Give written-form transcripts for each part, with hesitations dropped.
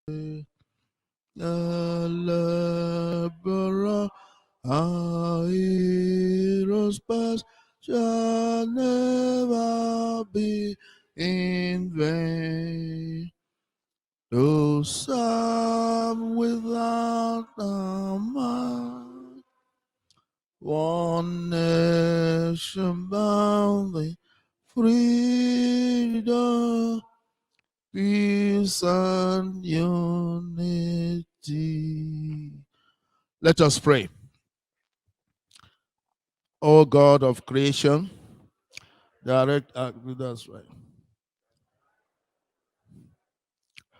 the laborer, our heroes past shall never be in vain. To serve without a mind, one nation bound in freedom, peace and unity. Let us pray. O God of creation, direct that's right.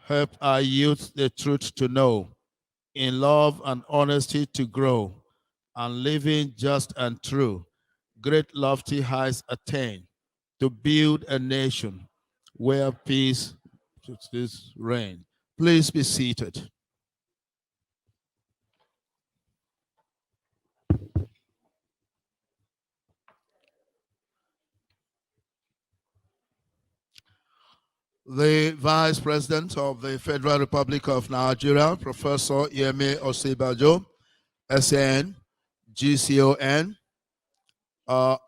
Help our youth the truth to know, in love and honesty to grow, and living just and true, great lofty heights attain, to build a nation where peace is reign. Please be seated. The Vice President of the Federal Republic of Nigeria, Professor Yemi Osibajo, SN, GCON,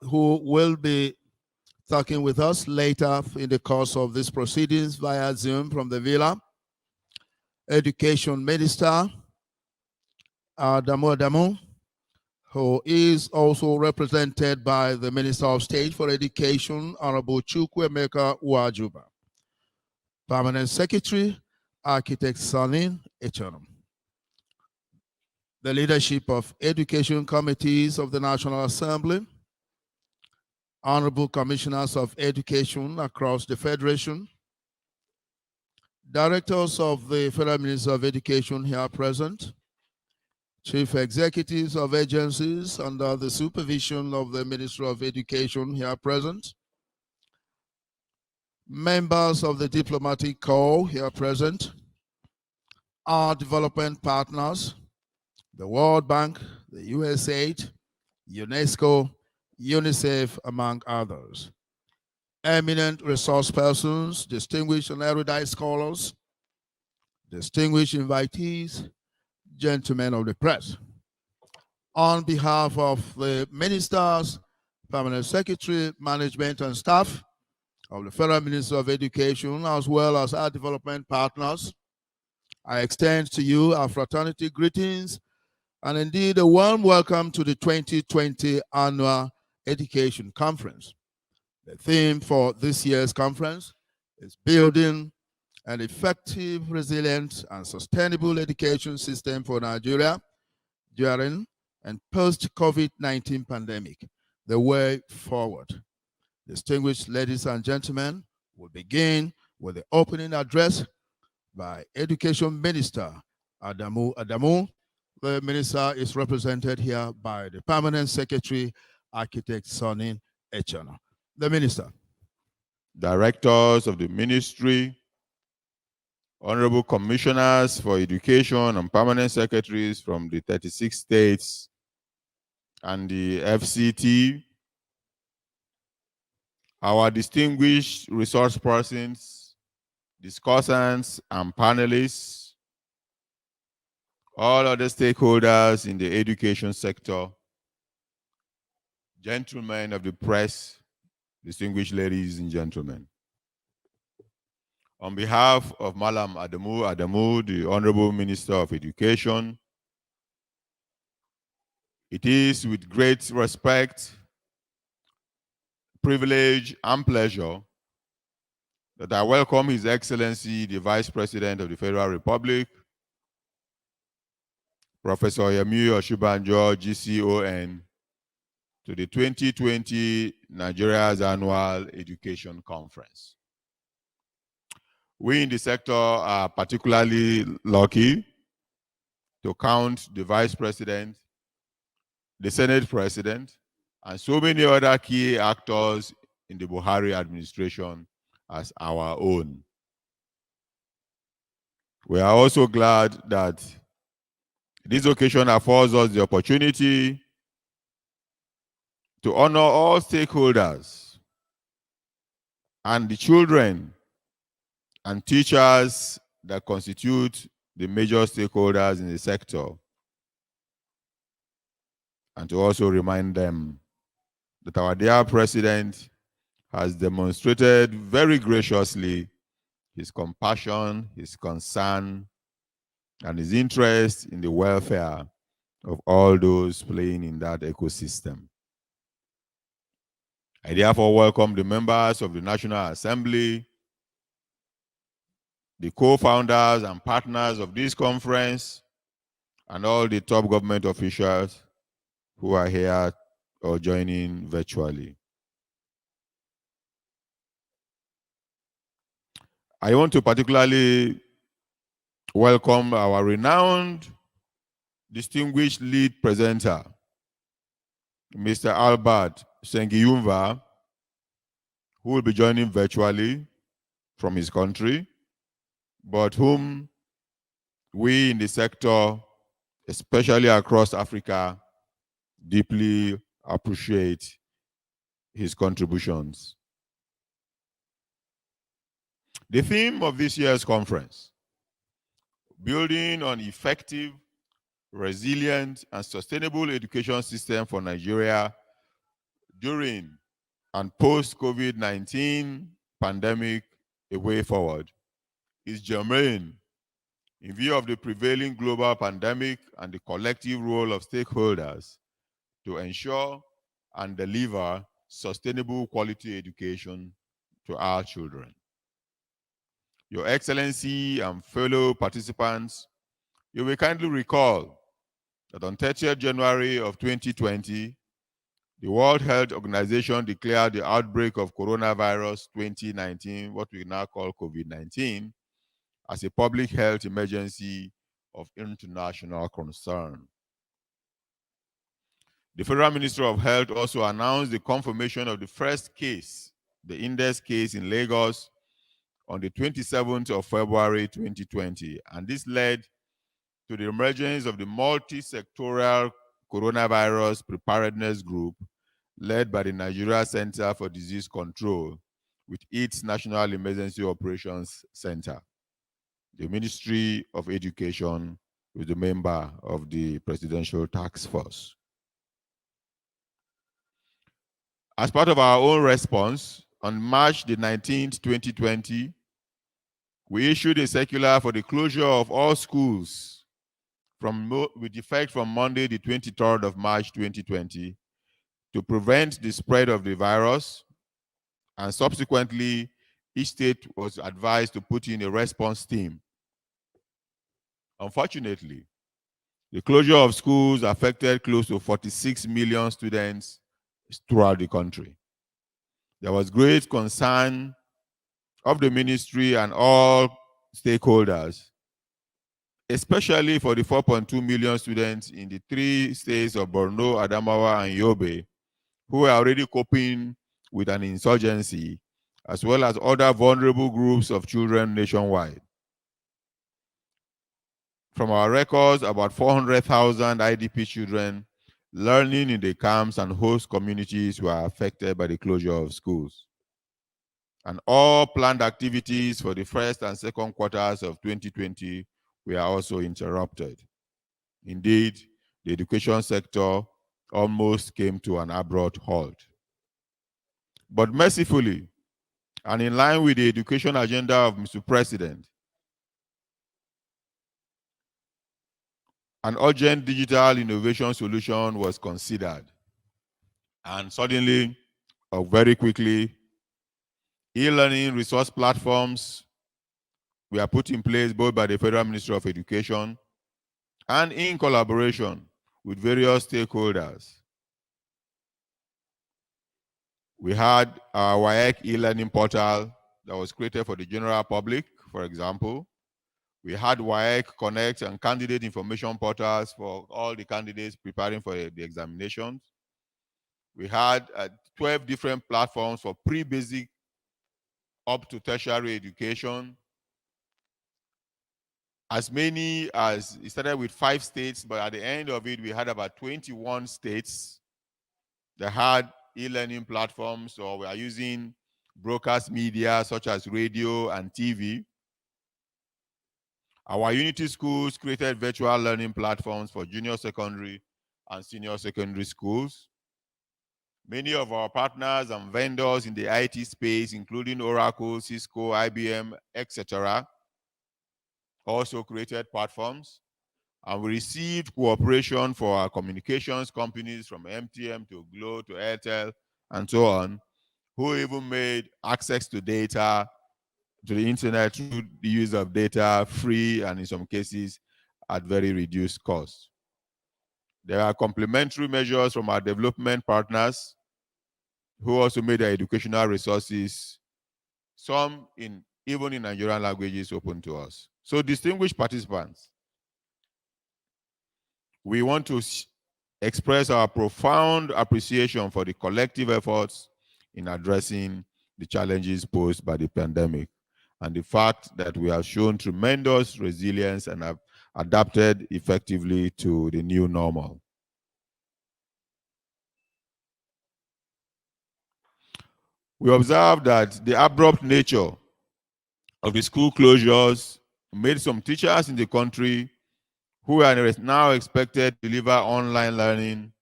who will be talking with us later in the course of these proceedings via Zoom from the Villa. Education Minister, Adamu, who is also represented by the Minister of State for Education, Honorable Chukwuemeka Uwajuba. Permanent Secretary, Architect Sanin Echanum. The leadership of Education Committees of the National Assembly, Honorable Commissioners of Education across the Federation, Directors of the Federal Ministry of Education here present, Chief Executives of agencies under the supervision of the Ministry of Education here present, members of the Diplomatic Corps here present, our development partners, the World Bank, the USAID, UNESCO, UNICEF, among others. Eminent resource persons, distinguished and erudite scholars, distinguished invitees, gentlemen of the press. On behalf of the ministers, permanent secretary, management, and staff of the Federal Ministry of Education, as well as our development partners, I extend to you our fraternity greetings and indeed a warm welcome to the 2020 Annual Education Conference. The theme for this year's conference is Building an Effective, Resilient, and Sustainable Education System for Nigeria during and post-COVID-19 pandemic, the way forward. Distinguished ladies and gentlemen, we'll begin with the opening address by Education Minister Adamu. The minister is represented here by the Permanent Secretary, Architect Sanin Echana. The minister. Directors of the ministry, honorable commissioners for education and permanent secretaries from the 36 states and the FCT, our distinguished resource persons, discussants, and panelists, all other stakeholders in the education sector, gentlemen of the press, distinguished ladies and gentlemen. On behalf of Malam Adamu, the Honorable Minister of Education, it is with great respect, privilege, and pleasure that I welcome His Excellency, the Vice President of the Federal Republic, Professor Yemi Osibanjo, GCON, to the 2020 Nigeria's Annual Education Conference. We in the sector are particularly lucky to count the Vice President, the Senate President, and so many other key actors in the Buhari administration as our own. We are also glad that this occasion affords us the opportunity to honor all stakeholders and the children and teachers that constitute the major stakeholders in the sector, and to also remind them that our dear president has demonstrated very graciously his compassion, his concern, and his interest in the welfare of all those playing in that ecosystem. I therefore welcome the members of the National Assembly, the co-founders and partners of this conference, and all the top government officials who are here or joining virtually. I want to particularly welcome our renowned, distinguished lead presenter, Mr. Albert Sengiyumva, who will be joining virtually from his country, but whom we in the sector, especially across Africa, deeply appreciate his contributions. The theme of this year's conference, building on effective, resilient, and sustainable education system for Nigeria during and post-COVID-19 pandemic, a way forward, is germane in view of the prevailing global pandemic and the collective role of stakeholders to ensure and deliver sustainable quality education to our children. Your Excellency and fellow participants, you will kindly recall that on 30th January of 2020, the World Health Organization declared the outbreak of coronavirus 2019, what we now call COVID-19, as a public health emergency of international concern. The Federal Ministry of Health also announced the confirmation of the first case, the index case in Lagos, on the 27th of February 2020, and this led to the emergence of the multi-sectoral coronavirus preparedness group led by the Nigeria Center for Disease Control with its National Emergency Operations Center. The Ministry of Education is the member of the Presidential Task Force. As part of our own response, on March the 19th, 2020, we issued a circular for the closure of all schools with effect from Monday the 23rd of March 2020 to prevent the spread of the virus, and subsequently each state was advised to put in a response team. Unfortunately, the closure of schools affected close to 46 million students throughout the country. There was great concern of the ministry and all stakeholders, especially for the 4.2 million students in the 3 states of Borno, Adamawa, and Yobe, who were already coping with an insurgency, as well as other vulnerable groups of children nationwide. From our records, about 400,000 IDP children learning in the camps and host communities were affected by the closure of schools. And all planned activities for the first and second quarters of 2020 were also interrupted. Indeed, the education sector almost came to an abrupt halt. But mercifully, and in line with the education agenda of Mr. President, an urgent digital innovation solution was considered. And suddenly, or very quickly, e-learning resource platforms were put in place both by the Federal Ministry of Education and in collaboration with various stakeholders. We had our Naec e-learning portal that was created for the general public, for example. We had Naec Connect and candidate information portals for all the candidates preparing for the examinations. We had 12 different platforms for pre-basic up to tertiary education. As many as, it started with 5 states, but at the end of it, we had about 21 states that had e-learning platforms, or we are using broadcast media such as radio and TV. Our Unity schools created virtual learning platforms for junior secondary and senior secondary schools. Many of our partners and vendors in the IT space, including Oracle, Cisco, IBM, etc., also created platforms. And we received cooperation for our communications companies from MTN to Glo to Airtel and so on, who even made access to data, to the internet through the use of data free and in some cases at very reduced cost. There are complementary measures from our development partners who also made their educational resources, some even in Nigerian languages, open to us. So distinguished participants, we want to express our profound appreciation for the collective efforts in addressing the challenges posed by the pandemic and the fact that we have shown tremendous resilience and have adapted effectively to the new normal. We observed that the abrupt nature of the school closures made some teachers in the country who are now expected to deliver online learning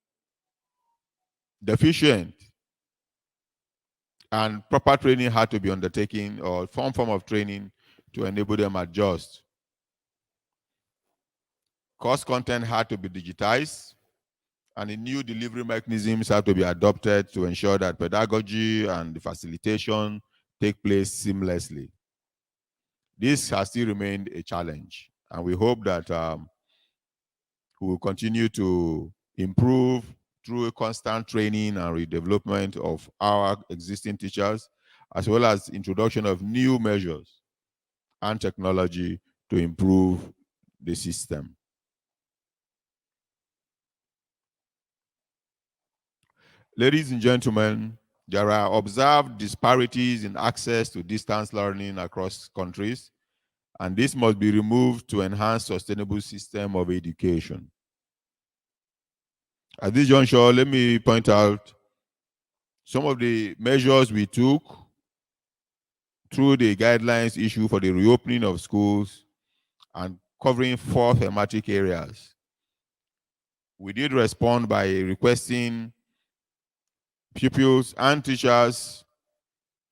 deficient, and proper training had to be undertaken, or some form of training to enable them adjust. Course content had to be digitized, and the new delivery mechanisms have to be adopted to ensure that pedagogy and the facilitation take place seamlessly. This has still remained a challenge, and we hope that we will continue to improve through a constant training and redevelopment of our existing teachers, as well as introduction of new measures and technology to improve the system. Ladies and gentlemen, there are observed disparities in access to distance learning across countries, and this must be removed to enhance sustainable system of education. At this juncture, let me point out some of the measures we took through the guidelines issued for the reopening of schools and covering 4 thematic areas. We did respond by requesting pupils and teachers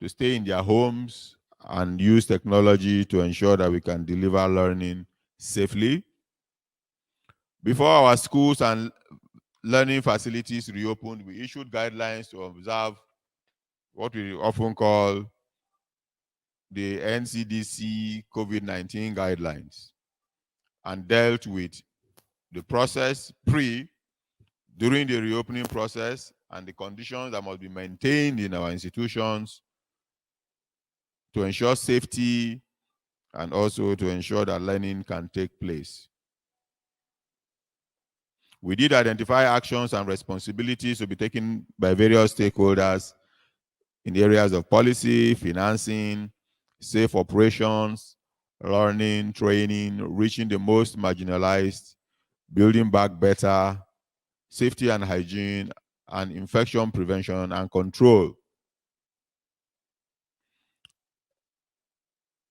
to stay in their homes and use technology to ensure that we can deliver learning safely. Before our schools and learning facilities reopened, we issued guidelines to observe what we often call the NCDC COVID-19 guidelines and dealt with the process during the reopening process, and the conditions that must be maintained in our institutions to ensure safety and also to ensure that learning can take place. We did identify actions and responsibilities to be taken by various stakeholders in the areas of policy, financing, safe operations, learning, training, reaching the most marginalized, building back better, safety and hygiene, and infection prevention and control.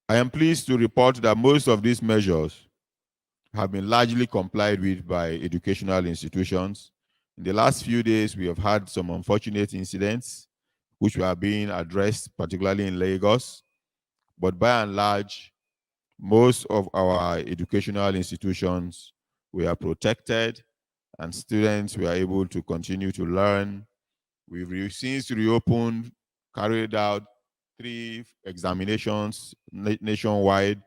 I am pleased to report that most of these measures have been largely complied with by educational institutions. In the last few days, we have had some unfortunate incidents which were being addressed, particularly in Lagos. But by and large, most of our educational institutions were protected and students were able to continue to learn. We've since reopened, carried out 3 examinations nationwide,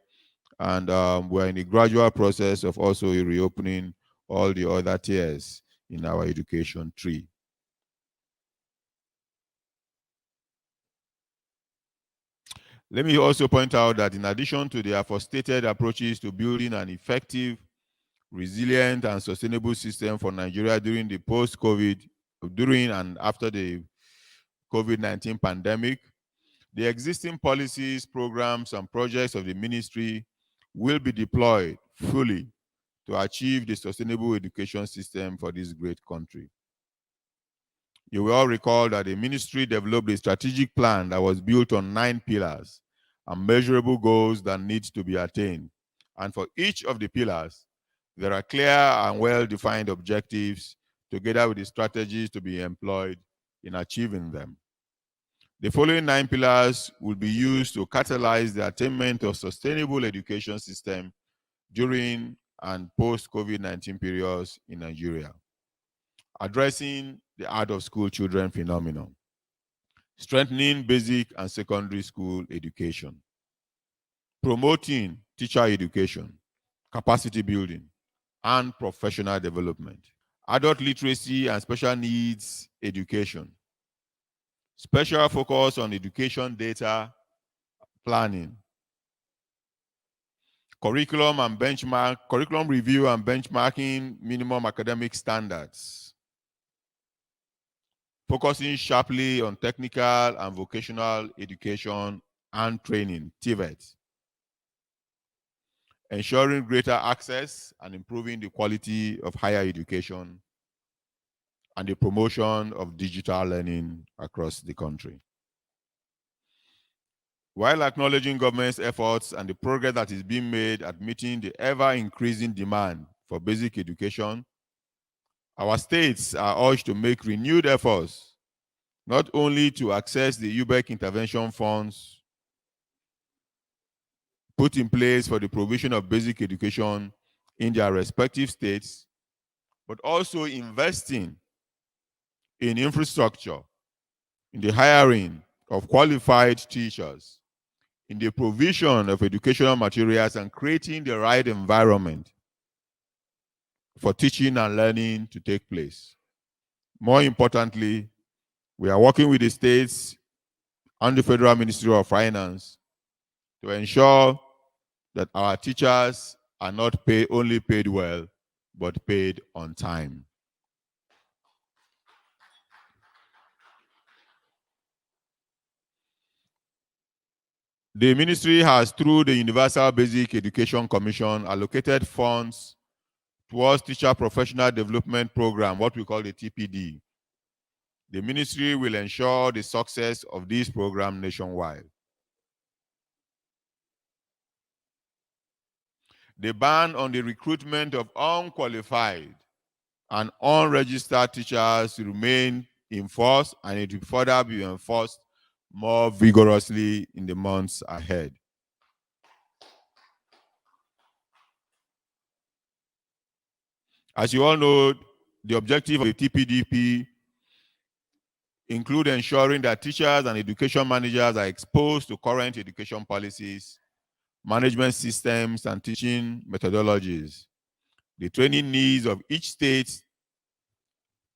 and we're in the gradual process of also reopening all the other tiers in our education tree. Let me also point out that in addition to the aforementioned approaches to building an effective, resilient, and sustainable system for Nigeria during and after the COVID-19 pandemic, the existing policies, programs, and projects of the ministry will be deployed fully to achieve the sustainable education system for this great country. You will all recall that the ministry developed a strategic plan that was built on 9 pillars and measurable goals that need to be attained. And for each of the pillars, there are clear and well-defined objectives together with the strategies to be employed in achieving them. The following 9 pillars will be used to catalyze the attainment of sustainable education system during and post-COVID-19 periods in Nigeria. Addressing the out-of-school children phenomenon. Strengthening basic and secondary school education. Promoting teacher education, capacity building, and professional development. Adult literacy and special needs education. Special focus on education data planning. Curriculum review and benchmarking minimum academic standards. Focusing sharply on technical and vocational education and training, TVET. Ensuring greater access and improving the quality of higher education and the promotion of digital learning across the country. While acknowledging government's efforts and the progress that is being made at meeting the ever-increasing demand for basic education, our states are urged to make renewed efforts not only to access the UBEC intervention funds put in place for the provision of basic education in their respective states, but also investing in infrastructure, in the hiring of qualified teachers, in the provision of educational materials, and creating the right environment for teaching and learning to take place. More importantly, we are working with the states and the Federal Ministry of Finance to ensure that our teachers are not only paid well, but paid on time. The ministry has, through the Universal Basic Education Commission, allocated funds towards Teacher Professional Development Program, what we call the TPD. The ministry will ensure the success of this program nationwide. The ban on the recruitment of unqualified and unregistered teachers remain in force, and it will further be enforced more vigorously in the months ahead. As you all know, the objective of the TPDP include ensuring that teachers and education managers are exposed to current education policies, management systems, and teaching methodologies. The training needs of each state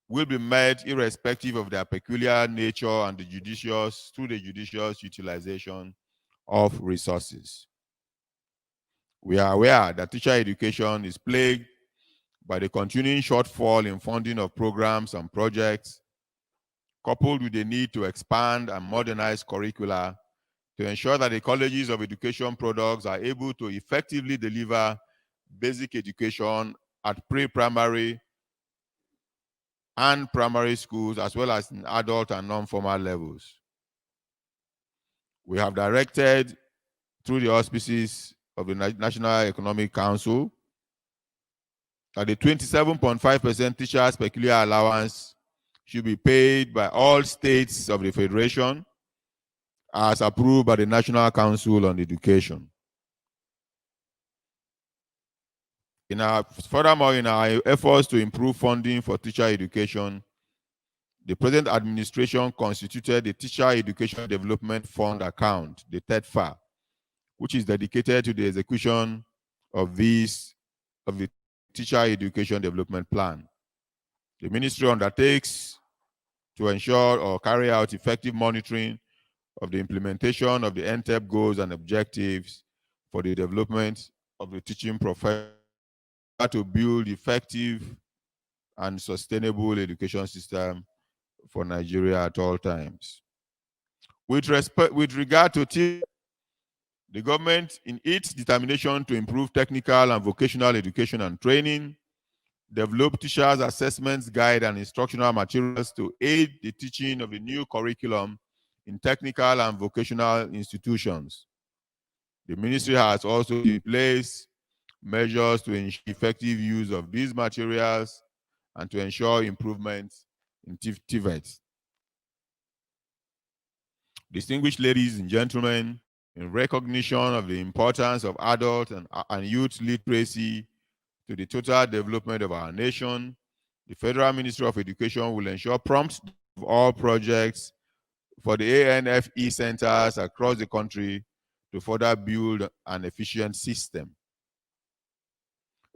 will be met irrespective of their peculiar nature and through the judicious utilization of resources. We are aware that teacher education is plagued by the continuing shortfall in funding of programs and projects, coupled with the need to expand and modernize curricula to ensure that the colleges of education products are able to effectively deliver basic education at pre-primary and primary schools, as well as in adult and non-formal levels. We have directed, through the auspices of the National Economic Council, that the 27.5% teachers' peculiar allowance should be paid by all states of the Federation as approved by the National Council on Education. Furthermore, in our efforts to improve funding for teacher education, the present administration constituted the Teacher Education Development Fund account, the TEDFA, which is dedicated to the execution of the Teacher Education Development Plan. The ministry undertakes to ensure or carry out effective monitoring of the implementation of the NTEP goals and objectives for the development of the teaching profession to build effective and sustainable education system for Nigeria at all times. With regard to the government, in its determination to improve technical and vocational education and training, develop teachers' assessments guide and instructional materials to aid the teaching of the new curriculum in technical and vocational institutions. The ministry has also in place measures to ensure effective use of these materials and to ensure improvements in TVET. Distinguished ladies and gentlemen, in recognition of the importance of adult and youth literacy to the total development of our nation, the Federal Ministry of Education will ensure prompt of all projects for the ANFE centers across the country to further build an efficient system.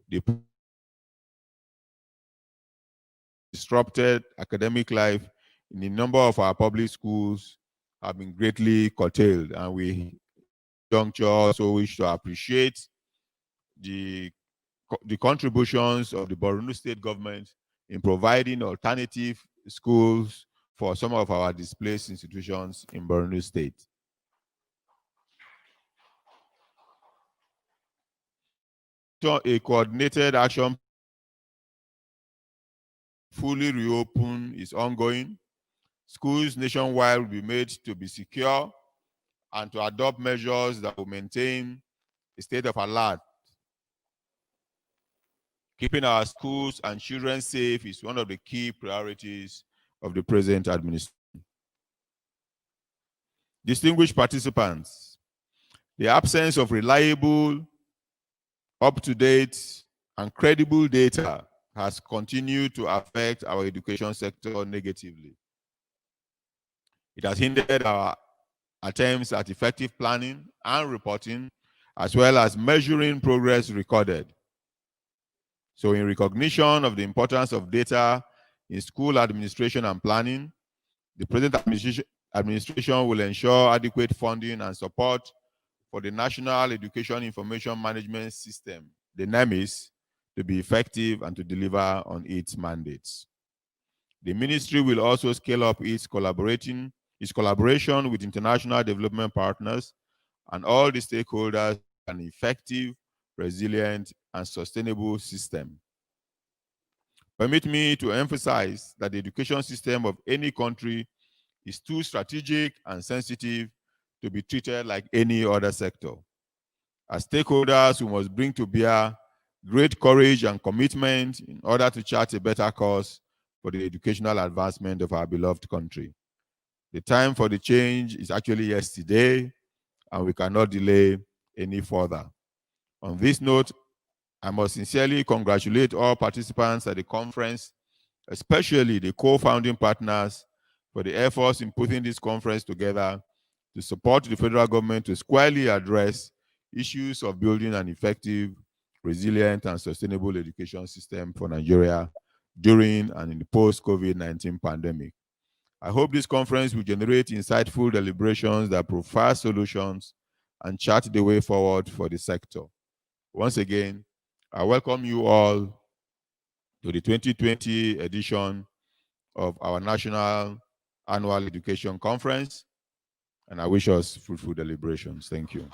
The disrupted academic life in a number of our public schools have been greatly curtailed, and we juncture also wish to appreciate the contributions of the Borno State government in providing alternative schools for some of our displaced institutions in Borno State. So a coordinated action fully reopen is ongoing. Schools nationwide will be made to be secure and to adopt measures that will maintain a state of alert. Keeping our schools and children safe is one of the key priorities of the present administration. Distinguished participants, the absence of reliable, up-to-date, and credible data has continued to affect our education sector negatively. It has hindered our attempts at effective planning and reporting, as well as measuring progress recorded. So in recognition of the importance of data in school administration and planning, the present administration will ensure adequate funding and support for the National Education Information Management System, the NEMIS, to be effective and to deliver on its mandates. The ministry will also scale up its collaboration with international development partners and all the stakeholders an effective, resilient, and sustainable system. Permit me to emphasize that the education system of any country is too strategic and sensitive to be treated like any other sector. As stakeholders, we must bring to bear great courage and commitment in order to chart a better course for the educational advancement of our beloved country. The time for the change is actually yesterday, and we cannot delay any further. On this note, I must sincerely congratulate all participants at the conference, especially the co-founding partners, for the efforts in putting this conference together to support the federal government to squarely address issues of building an effective, resilient, and sustainable education system for Nigeria during and in the post-COVID-19 pandemic. I hope this conference will generate insightful deliberations that provide solutions and chart the way forward for the sector. Once again, I welcome you all to the 2020 edition of our National Annual Education Conference, and I wish us fruitful deliberations. Thank you.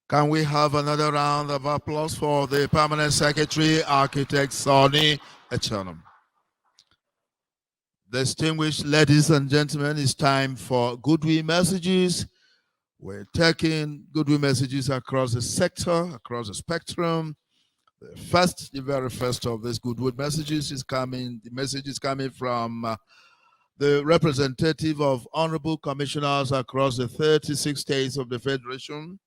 Can we have another round of applause for the Permanent Secretary, Architect Sonny Echanum? Distinguished ladies and gentlemen, it's time for goodwill messages. We're taking goodwill messages across the sector, across the spectrum. The very first of these goodwill messages is coming. The message is coming from the representative of honorable commissioners across the 36 states of the Federation.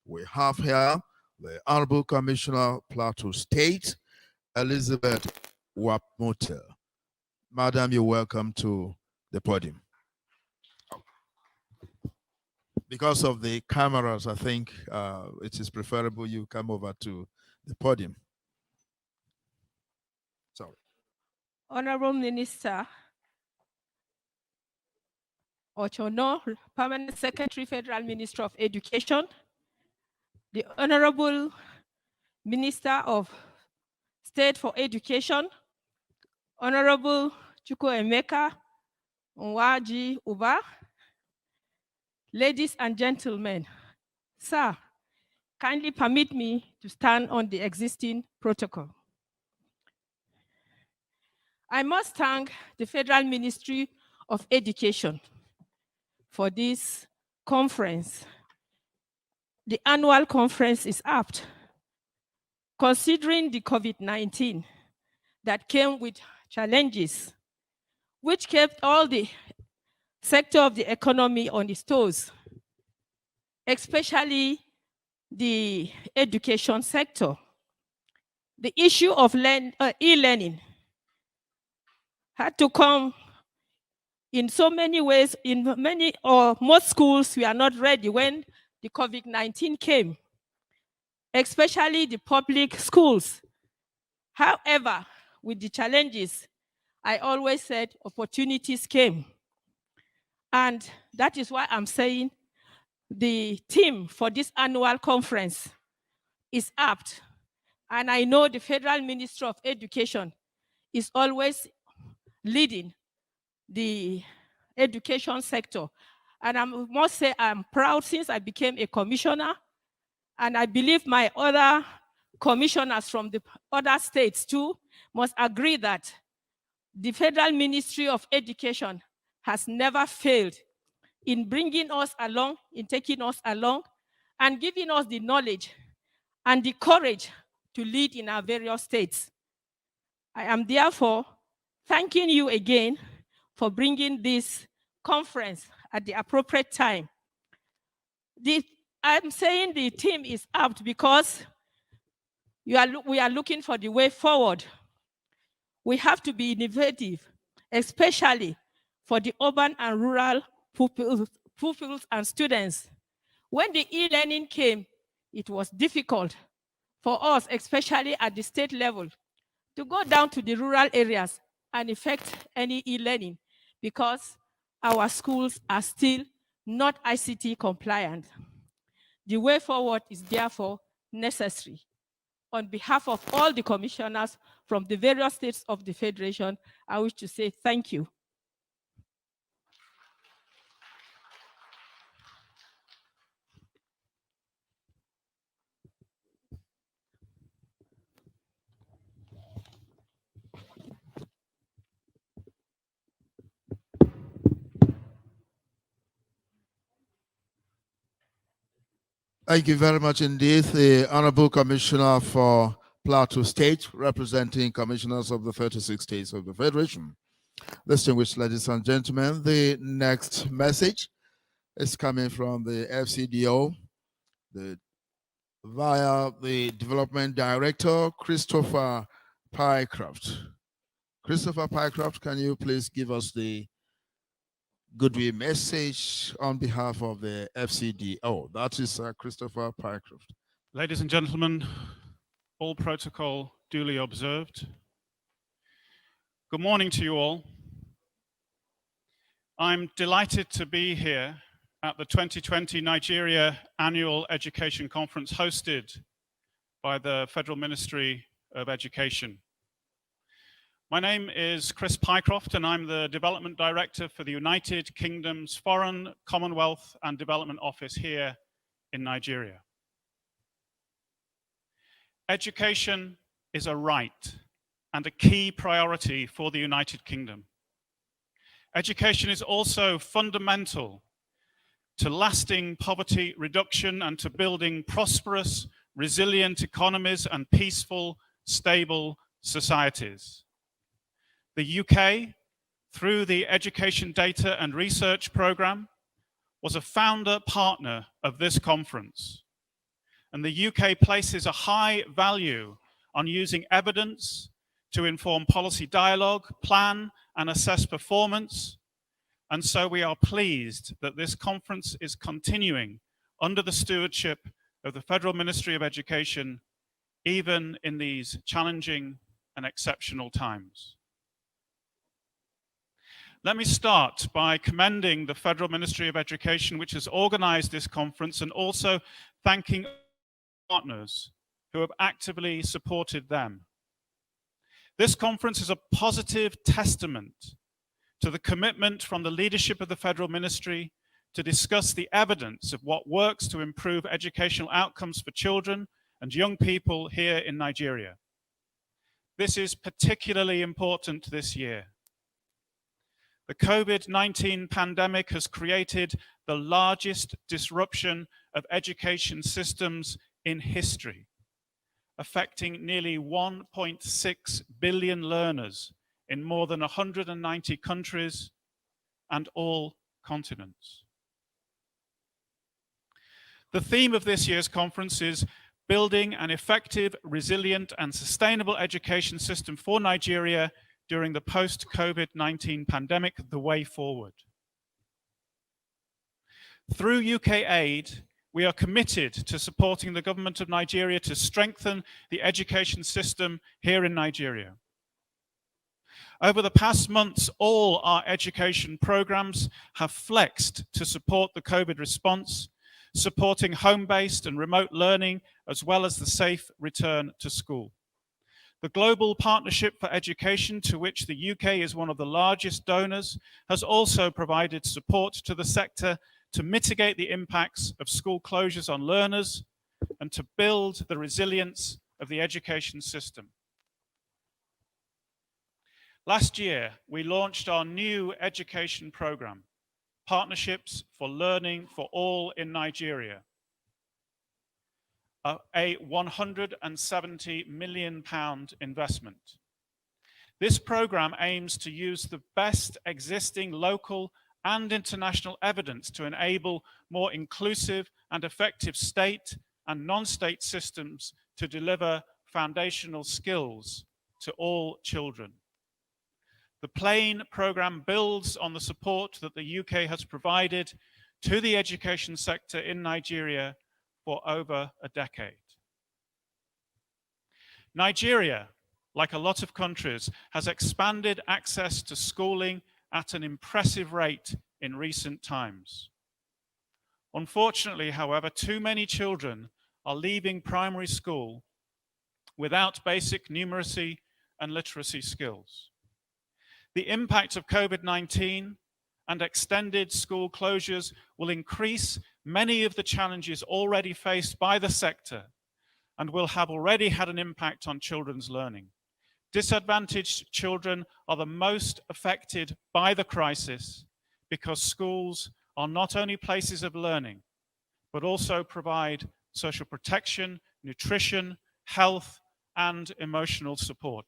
We have here the Honorable Commissioner, Plateau State, Elizabeth Wapmotel. Madam, you're welcome to the podium. Because of the cameras, I think it is preferable you come over to the podium. Sorry. Honorable Minister Ochono, Permanent Secretary, Federal Minister of Education, the Honorable Minister of State for Education, Honorable Chukwuemeka Nwaji Uba, ladies and gentlemen, sir, kindly permit me to stand on the existing protocol. I must thank the Federal Ministry of Education for this conference, the annual conference is apt, considering the COVID-19 that came with challenges, which kept all the sector of the economy on its toes, especially the education sector. The issue of e-learning had to come in so many ways. In many or most schools, we are not ready when the COVID-19 came, especially the public schools. However, with the challenges, I always said opportunities came. And that is why I'm saying the theme for this annual conference is apt. And I know the Federal Ministry of Education is always leading the education sector. And I must say I'm proud since I became a commissioner, and I believe my other commissioners from the other states too must agree that the Federal Ministry of Education has never failed in bringing us along, in taking us along, and giving us the knowledge and the courage to lead in our various states. I am therefore thanking you again for bringing this conference at the appropriate time. I'm saying the theme is apt because we are looking for the way forward. We have to be innovative, especially for the urban and rural pupils and students. When the e-learning came, it was difficult for us, especially at the state level, to go down to the rural areas and effect any e-learning because our schools are still not ICT compliant. The way forward is therefore necessary. On behalf of all the commissioners from the various states of the Federation, I wish to say thank you. Thank you very much indeed, the Honorable Commissioner for Plateau State, representing commissioners of the 36 states of the Federation. Distinguished ladies and gentlemen, the next message is coming from the FCDO, via the Development Director, Christopher Pycroft. Christopher Pycroft, can you please give us the goodwill message on behalf of the FCDO? That is Christopher Pycroft. Ladies and gentlemen, all protocol duly observed. Good morning to you all. I'm delighted to be here at the 2020 Nigeria Annual Education Conference hosted by the Federal Ministry of Education. My name is Chris Pycroft and I'm the Development Director for the United Kingdom's Foreign, Commonwealth and Development Office here in Nigeria. Education is a right and a key priority for the United Kingdom. Education is also fundamental to lasting poverty reduction and to building prosperous, resilient economies and peaceful, stable societies. The UK, through the Education Data and Research Programme, was a founder partner of this conference. And the UK places a high value on using evidence to inform policy dialogue, plan and assess performance. And so we are pleased that this conference is continuing under the stewardship of the Federal Ministry of Education, even in these challenging and exceptional times. Let me start by commending the Federal Ministry of Education, which has organized this conference, and also thanking partners who have actively supported them. This conference is a positive testament to the commitment from the leadership of the Federal Ministry to discuss the evidence of what works to improve educational outcomes for children and young people here in Nigeria. This is particularly important this year. The COVID-19 pandemic has created the largest disruption of education systems in history, affecting nearly 1.6 billion learners in more than 190 countries and all continents. The theme of this year's conference is Building an Effective, Resilient and Sustainable Education System for Nigeria during the post-COVID-19 pandemic, the way forward. Through UK aid, we are committed to supporting the government of Nigeria to strengthen the education system here in Nigeria. Over the past months, all our education programs have flexed to support the COVID response, supporting home-based and remote learning, as well as the safe return to school. The Global Partnership for Education, to which the UK is one of the largest donors, has also provided support to the sector to mitigate the impacts of school closures on learners and to build the resilience of the education system. Last year, we launched our new education program, Partnerships for Learning for All in Nigeria, a £170 million investment. This program aims to use the best existing local and international evidence to enable more inclusive and effective state and non-state systems to deliver foundational skills to all children. The PLANE program builds on the support that the UK has provided to the education sector in Nigeria for over a decade. Nigeria, like a lot of countries, has expanded access to schooling at an impressive rate in recent times. Unfortunately, however, too many children are leaving primary school without basic numeracy and literacy skills. The impact of COVID-19 and extended school closures will increase many of the challenges already faced by the sector and will have already had an impact on children's learning. Disadvantaged children are the most affected by the crisis because schools are not only places of learning, but also provide social protection, nutrition, health, and emotional support.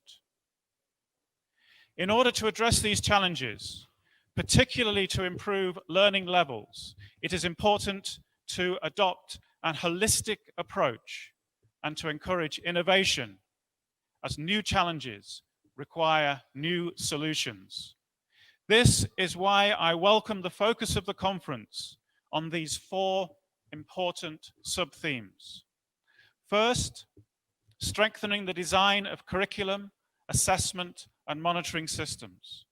In order to address these challenges, particularly to improve learning levels, it is important to adopt a holistic approach and to encourage innovation as new challenges require new solutions. This is why I welcome the focus of the conference on these four important sub-themes. First, strengthening the design of curriculum, assessment, and monitoring systems.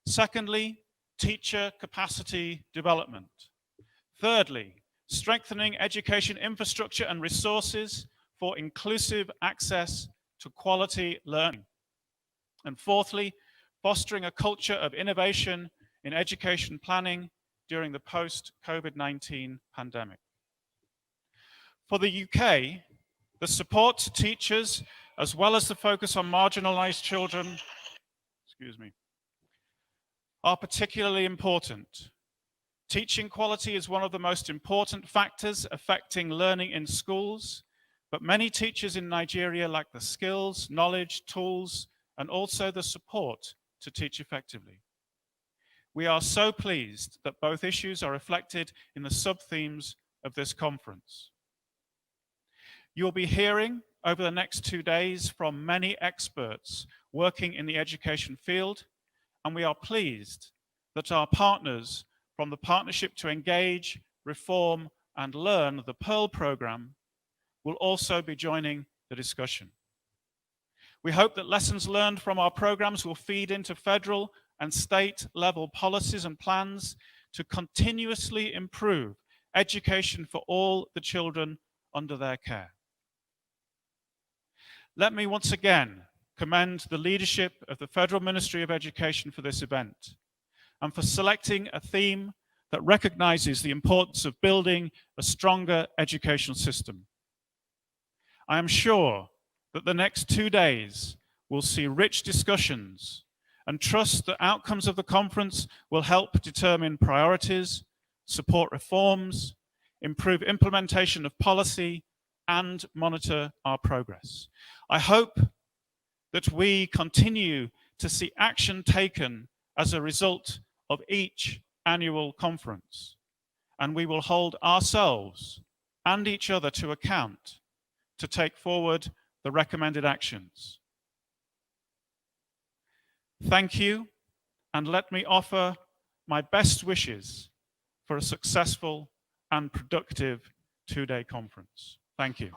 Secondly, teacher capacity development. Thirdly, strengthening education infrastructure and resources for inclusive access to quality learning. And fourthly, fostering a culture of innovation in education planning during the post-COVID-19 pandemic. For the UK, the support to teachers, as well as the focus on marginalized children, are particularly important. Teaching quality is one of the most important factors affecting learning in schools, but many teachers in Nigeria lack the skills, knowledge, tools, and also the support to teach effectively. We are so pleased that both issues are reflected in the sub-themes of this conference. You'll be hearing over the next 2 days from many experts working in the education field, and we are pleased that our partners from the Partnership to Engage, Reform and Learn, the PEARL program, will also be joining the discussion. We hope that lessons learned from our programs will feed into federal and state level policies and plans to continuously improve education for all the children under their care. Let me once again commend the leadership of the Federal Ministry of Education for this event and for selecting a theme that recognizes the importance of building a stronger educational system. I am sure that the next 2 days will see rich discussions and trust that outcomes of the conference will help determine priorities, support reforms, improve implementation of policy, and monitor our progress. I hope that we continue to see action taken as a result of each annual conference, and we will hold ourselves and each other to account to take forward the recommended actions. Thank you, and let me offer my best wishes for a successful and productive two-day conference. Thank you.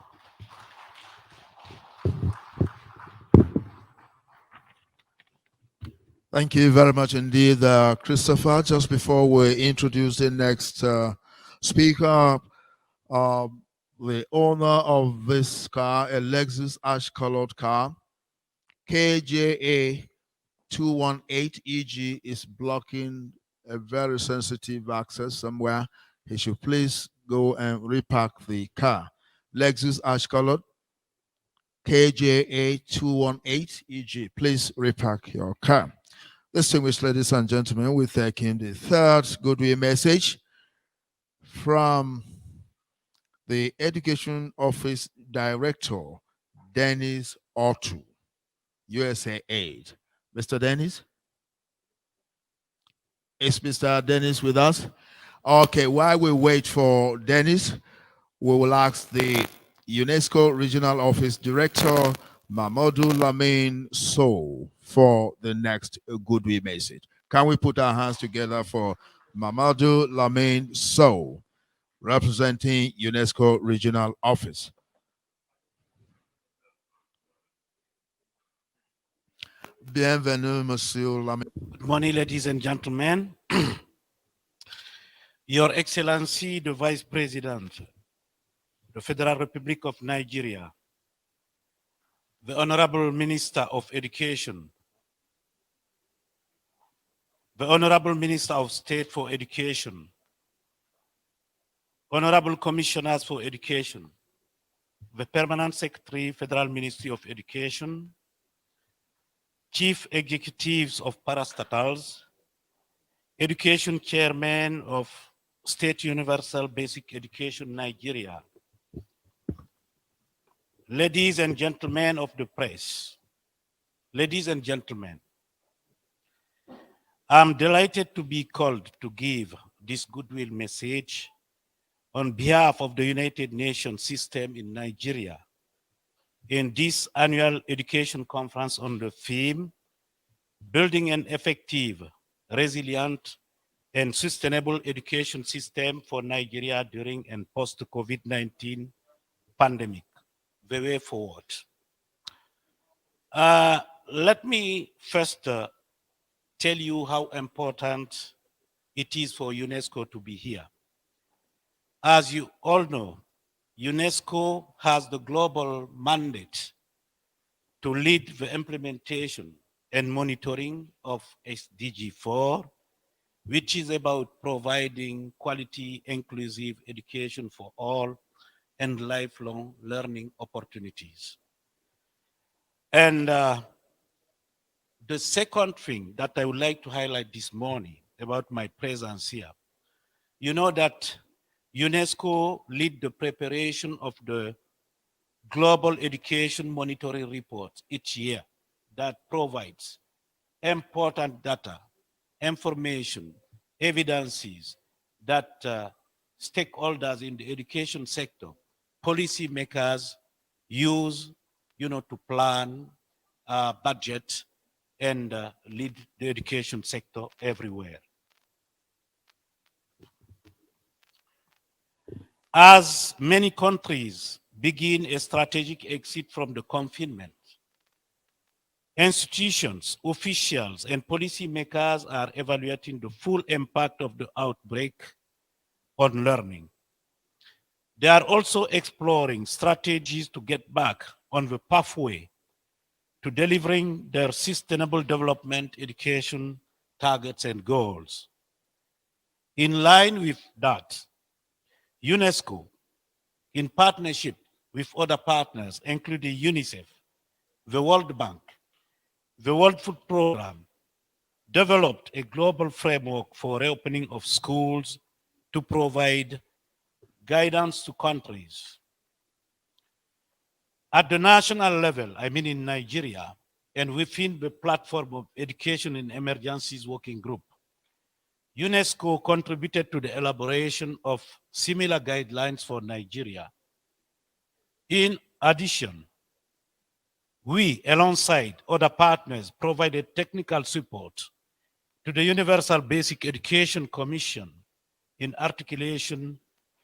Thank you very much indeed, Christopher. Just before we introduce the next speaker, the owner of this car, a Lexus ash-colored car, KJA 218EG, is blocking a very sensitive access somewhere. He should please go and repark the car. Lexus ash-colored, KJA 218EG, please repark your car. Distinguished ladies and gentlemen, we take in the third goodwill message from the Education Office Director, Dennis Otu, USAID. Mr. Dennis? Is Mr. Dennis with us? Okay, while we wait for Dennis, we will ask the UNESCO Regional Office Director, Mamadou Lamine Sow, for the next goodwill message. Can we put our hands together for Mamadou Lamine Sow, representing UNESCO Regional Office? Bienvenue, Monsieur Lamine. Good morning, ladies and gentlemen. Your Excellency, the Vice President, the Federal Republic of Nigeria, the Honorable Minister of Education, the Honorable Minister of State for Education, Honorable Commissioners for Education, the Permanent Secretary, Federal Ministry of Education, Chief Executives of parastatals, Education Chairman of State Universal Basic Education Nigeria, ladies and gentlemen of the press, ladies and gentlemen, I'm delighted to be called to give this goodwill message on behalf of the United Nations system in Nigeria in this annual education conference on the theme, Building an Effective, Resilient, and Sustainable Education System for Nigeria during and post-COVID-19 pandemic, the way forward. Let me first tell you how important it is for UNESCO to be here. As you all know, UNESCO has the global mandate to lead the implementation and monitoring of SDG 4, which is about providing quality, inclusive education for all and lifelong learning opportunities. And the second thing that I would like to highlight this morning about my presence here, you know that UNESCO lead the preparation of the Global Education Monitoring Report each year that provides important data, information, evidences that stakeholders in the education sector, policymakers use, to plan, budget, and lead the education sector everywhere. As many countries begin a strategic exit from the confinement, institutions, officials, and policymakers are evaluating the full impact of the outbreak on learning. They are also exploring strategies to get back on the pathway to delivering their sustainable development education targets and goals. In line with that, UNESCO, in partnership with other partners, including UNICEF, the World Bank, the World Food Programme, developed a global framework for reopening of schools to provide guidance to countries. At the national level, I mean in Nigeria, and within the platform of Education in Emergencies Working Group, UNESCO contributed to the elaboration of similar guidelines for Nigeria. In addition, we, alongside other partners, provided technical support to the Universal Basic Education Commission in articulation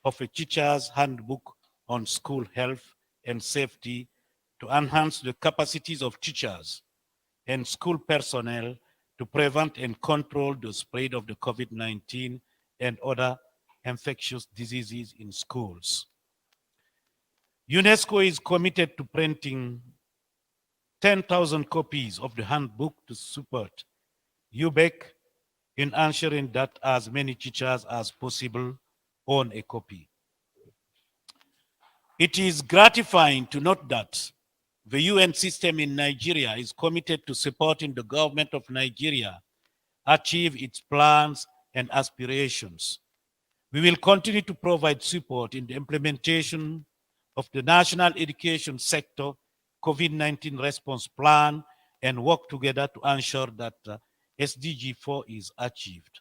of a teacher's handbook on school health and safety to enhance the capacities of teachers and school personnel to prevent and control the spread of the COVID-19 and other infectious diseases in schools. UNESCO is committed to printing 10,000 copies of the handbook to support UBEC in ensuring that as many teachers as possible own a copy. It is gratifying to note that the UN system in Nigeria is committed to supporting the government of Nigeria achieve its plans and aspirations. We will continue to provide support in the implementation of the National Education Sector COVID-19 Response Plan and work together to ensure that SDG 4 is achieved.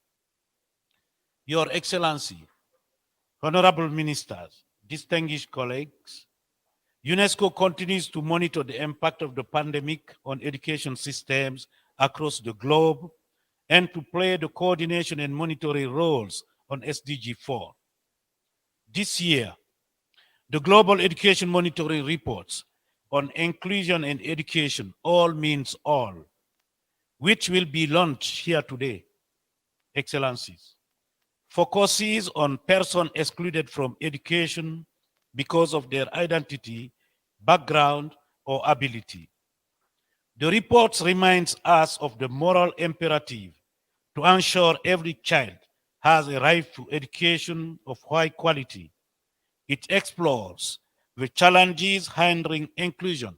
Your Excellency, Honorable Ministers, distinguished colleagues, UNESCO continues to monitor the impact of the pandemic on education systems across the globe and to play the coordination and monitoring roles on SDG 4. This year, the Global Education Monitoring Reports on Inclusion and Education, All Means All, which will be launched here today, Excellencies, focuses on persons excluded from education because of their identity, background, or ability. The report reminds us of the moral imperative to ensure every child has a right to education of high quality. It explores the challenges hindering inclusion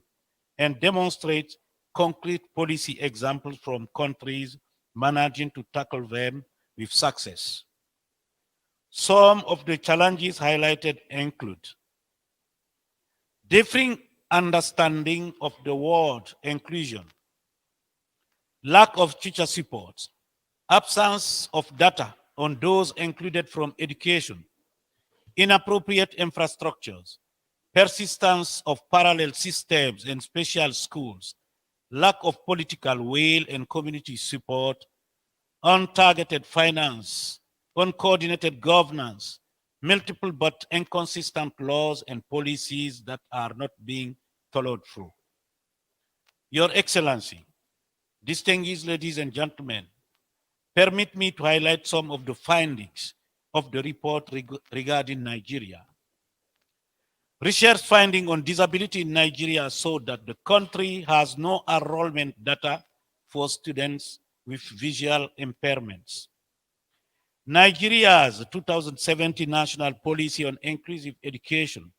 and demonstrates concrete policy examples from countries managing to tackle them with success. Some of the challenges highlighted include differing understanding of the word inclusion, lack of teacher support, absence of data on those included from education, inappropriate infrastructures, persistence of parallel systems and special schools, lack of political will and community support, untargeted finance, uncoordinated governance, multiple but inconsistent laws and policies that are not being followed through. Your Excellency, distinguished ladies and gentlemen, permit me to highlight some of the findings of the report regarding Nigeria. Research finding on disability in Nigeria showed that the country has no enrollment data for students with visual impairments. Nigeria's 2017 National Policy on Inclusive Education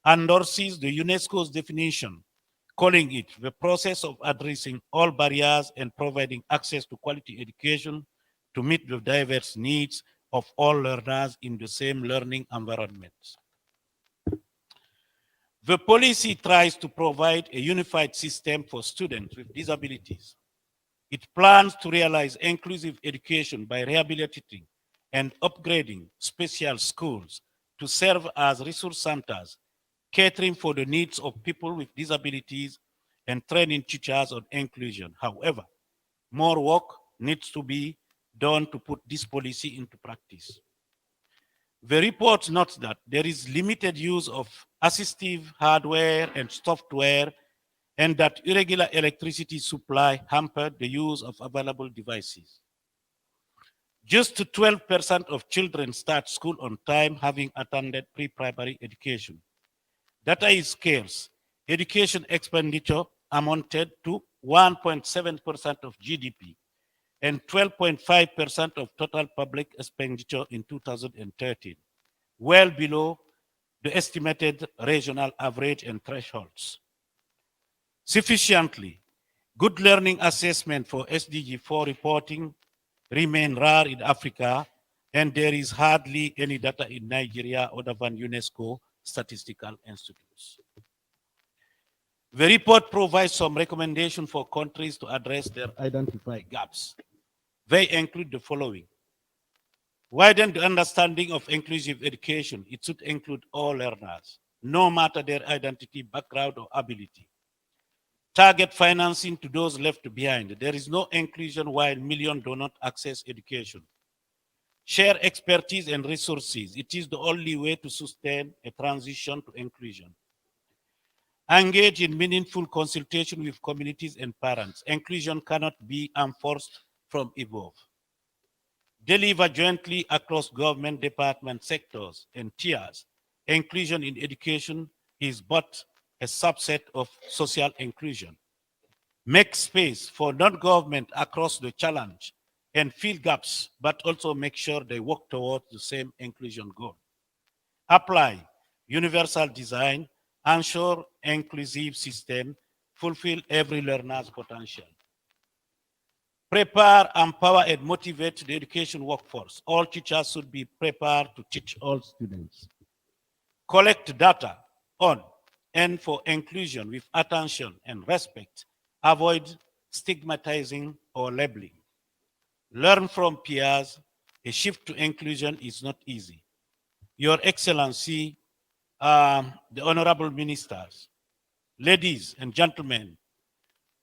endorses the UNESCO's definition, calling it the process of addressing all barriers and providing access to quality education to meet the diverse needs of all learners in the same learning environment. The policy tries to provide a unified system for students with disabilities. It plans to realize inclusive education by rehabilitating and upgrading special schools to serve as resource centers, catering for the needs of people with disabilities and training teachers on inclusion. However, more work needs to be done to put this policy into practice. The report notes that there is limited use of assistive hardware and software and that irregular electricity supply hampered the use of available devices. Just 12% of children start school on time having attended pre-primary education. Data is scarce. Education expenditure amounted to 1.7% of GDP and 12.5% of total public expenditure in 2013, well below the estimated regional average and thresholds. Sufficiently, Good learning assessment for SDG 4 reporting remain rare in Africa, and there is hardly any data in Nigeria other than UNESCO statistical institutes. The report provides some recommendations for countries to address their identified gaps. They include the following. Widen the understanding of inclusive education. It should include all learners, no matter their identity, background, or ability. Target financing to those left behind. There is no inclusion while millions do not access education. Share expertise and resources. It is the only way to sustain a transition to inclusion. Engage in meaningful consultation with communities and parents. Inclusion cannot be enforced from above. Deliver jointly across government department sectors and tiers. Inclusion in education is but a subset of social inclusion. Make space for non-government across the challenge and fill gaps, but also make sure they work towards the same inclusion goal. Apply universal design, ensure inclusive system, fulfill every learner's potential. Prepare, empower, and motivate the education workforce. All teachers should be prepared to teach all students. Collect data on and for inclusion with attention and respect. Avoid stigmatizing or labeling. Learn from peers. A shift to inclusion is not easy. Your Excellency, the honorable ministers, ladies and gentlemen,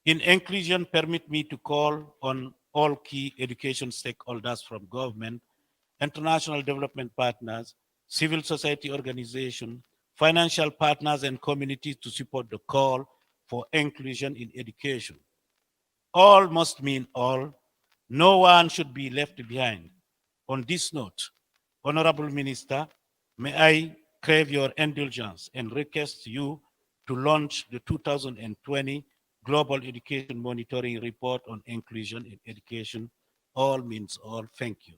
in inclusion, permit me to call on all key education stakeholders from government, international development partners, civil society organizations, financial partners, and communities to support the call for inclusion in education. All must mean all. No one should be left behind. On this note, Honorable Minister, may I crave your indulgence and request you to launch the 2020 Global Education Monitoring Report on Inclusion in Education. All means all. Thank you.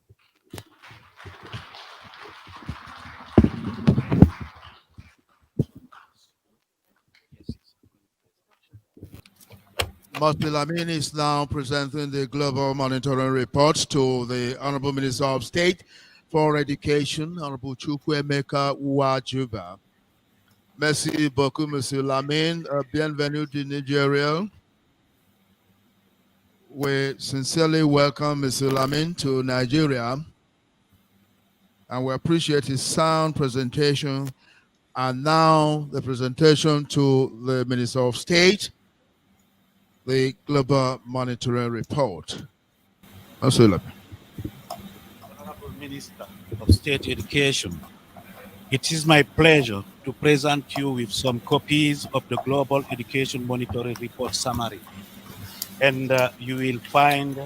Mr. Lamin is now presenting the Global Monitoring Report to the Honorable Minister of State for Education, Honorable Chukwuemeka Uwajuba. Merci beaucoup, Monsieur Lamin. Bienvenue to Nigeria. We sincerely welcome Mr. Lamin to Nigeria, and we appreciate his sound presentation. And now the presentation to the Minister of State, the Global Monitoring Report. Mr. Lamin. Honorable Minister of State Education, it is my pleasure to present you with some copies of the Global Education Monitoring Report summary. And you will find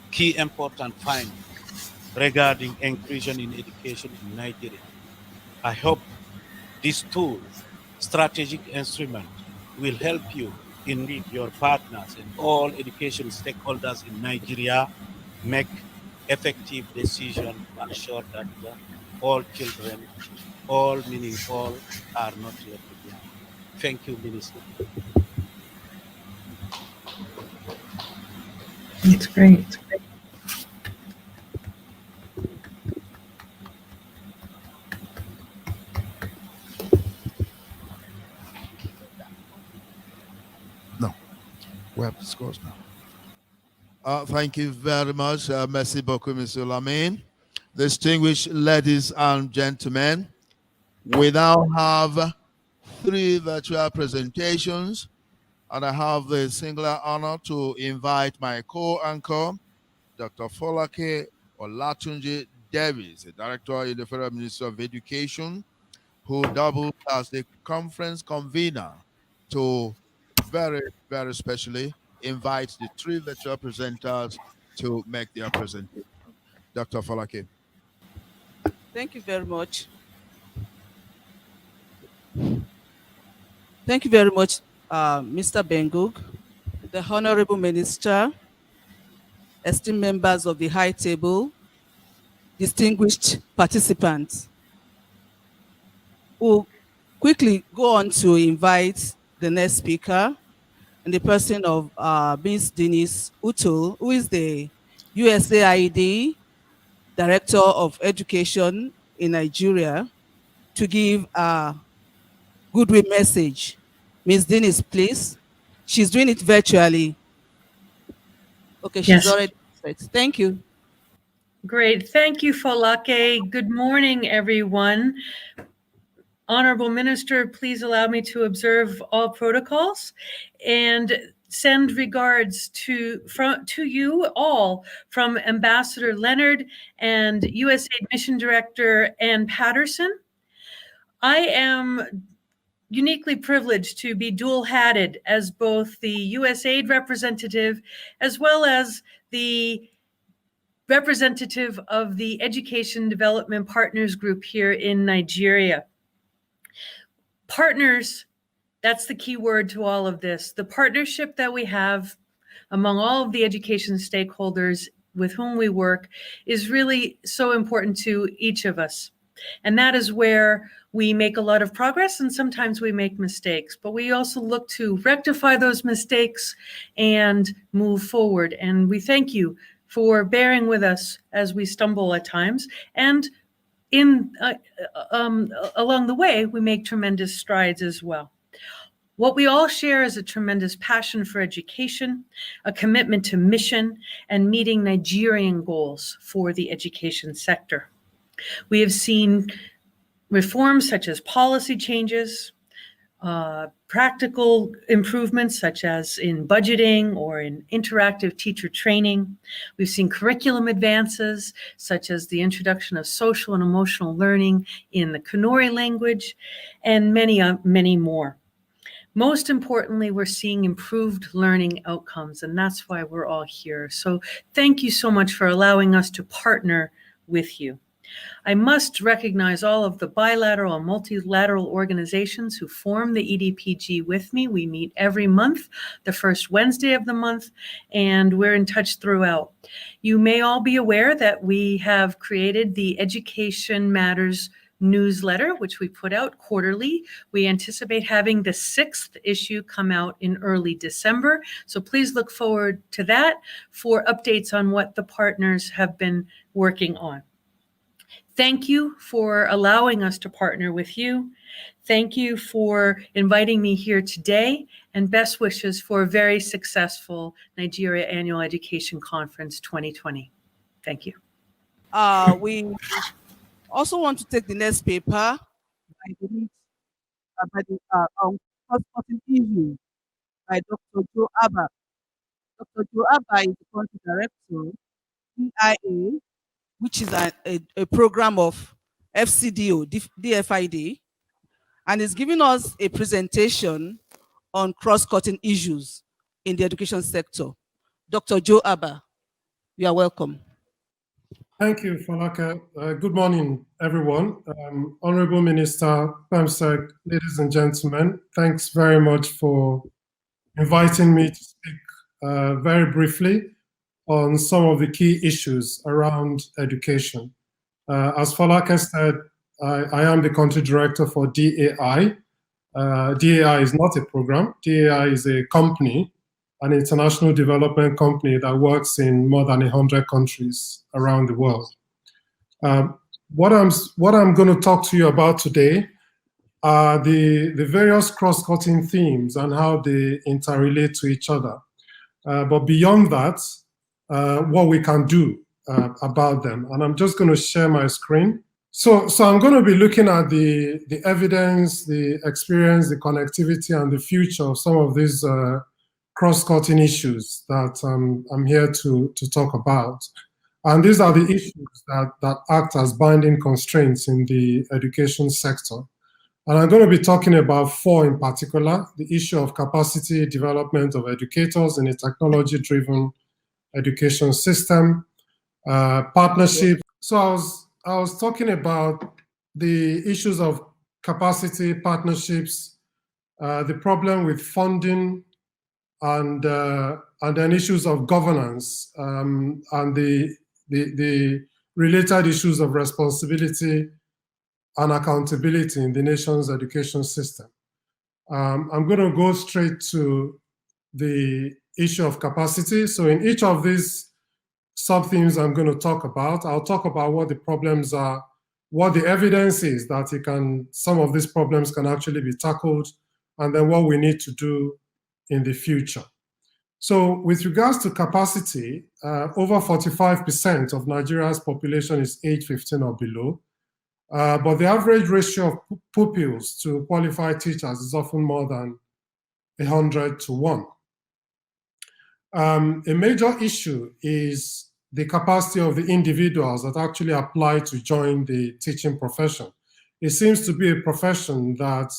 key important findings regarding inclusion in education in Nigeria. I hope this tool, strategic instrument, will help you, indeed your partners and all education stakeholders in Nigeria make effective decisions to ensure that all children, all meaning all, are not left behind. Thank you, Minister. It's great. No, we have the scores now. Thank you very much. Merci beaucoup, Monsieur Lamin. Distinguished ladies and gentlemen, we now have 3 virtual presentations, and I have the singular honor to invite my co-anchor, Dr. Folake Olatunji-David, the Director in the Federal Ministry of Education, who doubles as the conference convener, to very, very specially invite the 3 virtual presenters to make their presentation. Dr. Folake. Thank you very much. Thank you very much, Mr. Bengug, the Honorable Minister, esteemed members of the High Table, distinguished participants. We'll quickly go on to invite the next speaker, in the person of Ms. Denise Utul, who is the USAID Director of Education in Nigeria, to give a goodwill message. Ms. Denise, please. She's doing it virtually. Okay, she's Yes. already set. Thank you. Great. Thank you, Folake. Good morning, everyone. Honorable Minister, please allow me to observe all protocols and send regards to you all from Ambassador Leonard and USAID Mission Director Ann Patterson. I am uniquely privileged to be dual-hatted as both the USAID representative as well as the representative of the Education Development Partners Group here in Nigeria. Partners, that's the key word to all of this. The partnership that we have among all of the education stakeholders with whom we work is really so important to each of us. And that is where we make a lot of progress, and sometimes we make mistakes, but we also look to rectify those mistakes and move forward. And we thank you for bearing with us as we stumble at times. And along the way, we make tremendous strides as well. What we all share is a tremendous passion for education, a commitment to mission, and meeting Nigerian goals for the education sector. We have seen reforms such as policy changes, practical improvements such as in budgeting or in interactive teacher training. We've seen curriculum advances such as the introduction of social and emotional learning in the Kanuri language, and many more. Most importantly, we're seeing improved learning outcomes, and that's why we're all here. So thank you so much for allowing us to partner with you. I must recognize all of the bilateral and multilateral organizations who form the EDPG with me. We meet every month, the first Wednesday of the month, and we're in touch throughout. You may all be aware that we have created the Education Matters newsletter, which we put out quarterly. We anticipate having the 6th issue come out in early December. So please look forward to that for updates on what the partners have been working on. Thank you for allowing us to partner with you. Thank you for inviting me here today, and best wishes for a very successful Nigeria Annual Education Conference 2020. Thank you. We also want to take the next paper on cross-cutting issues by Dr. Joe Abba. Dr. Joe Abba is the country director, CIA, which is a program of FCDO, DFID, and is giving us a presentation on cross-cutting issues in the education sector. Dr. Joe Abba, you are welcome. Thank you, Folake. Good morning, everyone. Honorable Minister, PAMSEC, ladies and gentlemen, thanks very much for inviting me to speak very briefly on some of the key issues around education. As Folake said, I am the country director for DAI. DAI is not a program. DAI is a company, an international development company that works in more than 100 countries around the world. What I'm going to talk to you about today are the various cross-cutting themes and how they interrelate to each other. But beyond that, what we can do about them. And I'm just going to share my screen. So I'm going to be looking at the evidence, the experience, the connectivity, and the future of some of these cross-cutting issues that I'm here to talk about. And these are the issues that act as binding constraints in the education sector. And I'm going to be talking about 4 in particular: the issue of capacity development of educators in a technology-driven education system, partnership. So I was talking about the issues of capacity, partnerships, the problem with funding, and then issues of governance, and the related issues of responsibility and accountability in the nation's education system. I'm going to go straight to the issue of capacity. So in each of these sub-themes I'm going to talk about, I'll talk about what the problems are, what the evidence is that some of these problems can actually be tackled, and then what we need to do in the future. So with regards to capacity, over 45% of Nigeria's population is age 15 or below. But the average ratio of pupils to qualified teachers is often more than 100 to 1. A major issue is the capacity of the individuals that actually apply to join the teaching profession. It seems to be a profession that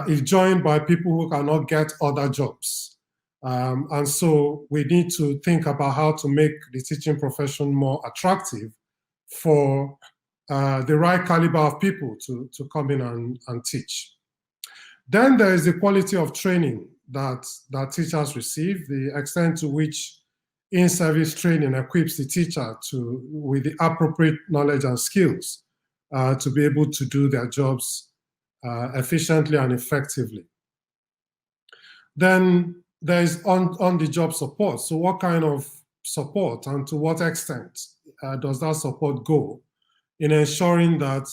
is joined by people who cannot get other jobs. And so we need to think about how to make the teaching profession more attractive for the right caliber of people to come in and teach. Then there is the quality of training that teachers receive, the extent to which in-service training equips the teacher with the appropriate knowledge and skills to be able to do their jobs efficiently and effectively. Then there is on-the-job support. So what kind of support and to what extent does that support go in ensuring that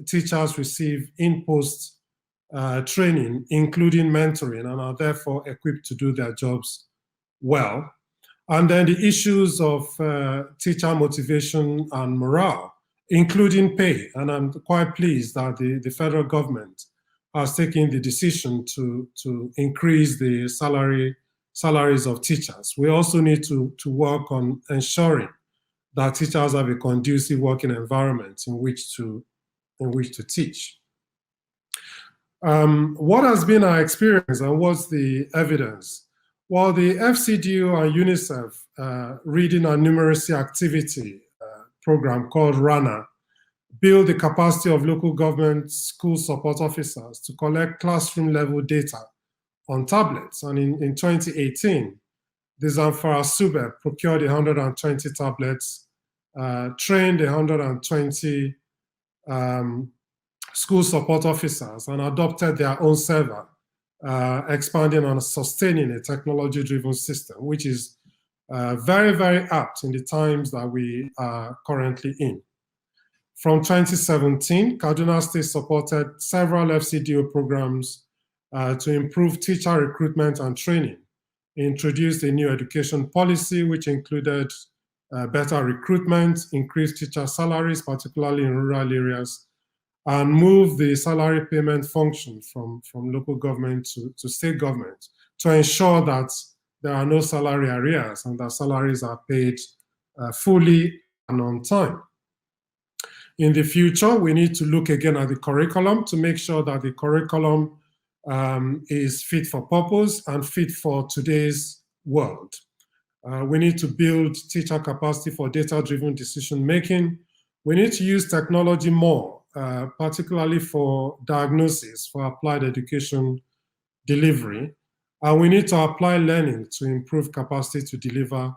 teachers receive in-post training, including mentoring, and are therefore equipped to do their jobs well? And then the issues of teacher motivation and morale, including pay. And I'm quite pleased that the federal government has taken the decision to increase the salaries of teachers. We also need to work on ensuring that teachers have a conducive working environment in which to teach. What has been our experience and what's the evidence? Well, the FCDO and UNICEF Reading and Numeracy Activity program called RANA build the capacity of local government school support officers to collect classroom level data on tablets. And in 2018, the Zamfara Sube procured 120 tablets, trained 120 school support officers, and adopted their own server, expanding and sustaining a technology-driven system, which is very, very apt in the times that we are currently in. From 2017, Kaduna State supported several FCDO programs to improve teacher recruitment and training. It introduced a new education policy, which included better recruitment, increased teacher salaries, particularly in rural areas, and moved the salary payment function from local government to state government to ensure that there are no salary arrears and that salaries are paid fully and on time. In the future, we need to look again at the curriculum to make sure that the curriculum is fit for purpose and fit for today's world. We need to build teacher capacity for data-driven decision-making. We need to use technology more, particularly for diagnosis, for applied education delivery. And we need to apply learning to improve capacity to deliver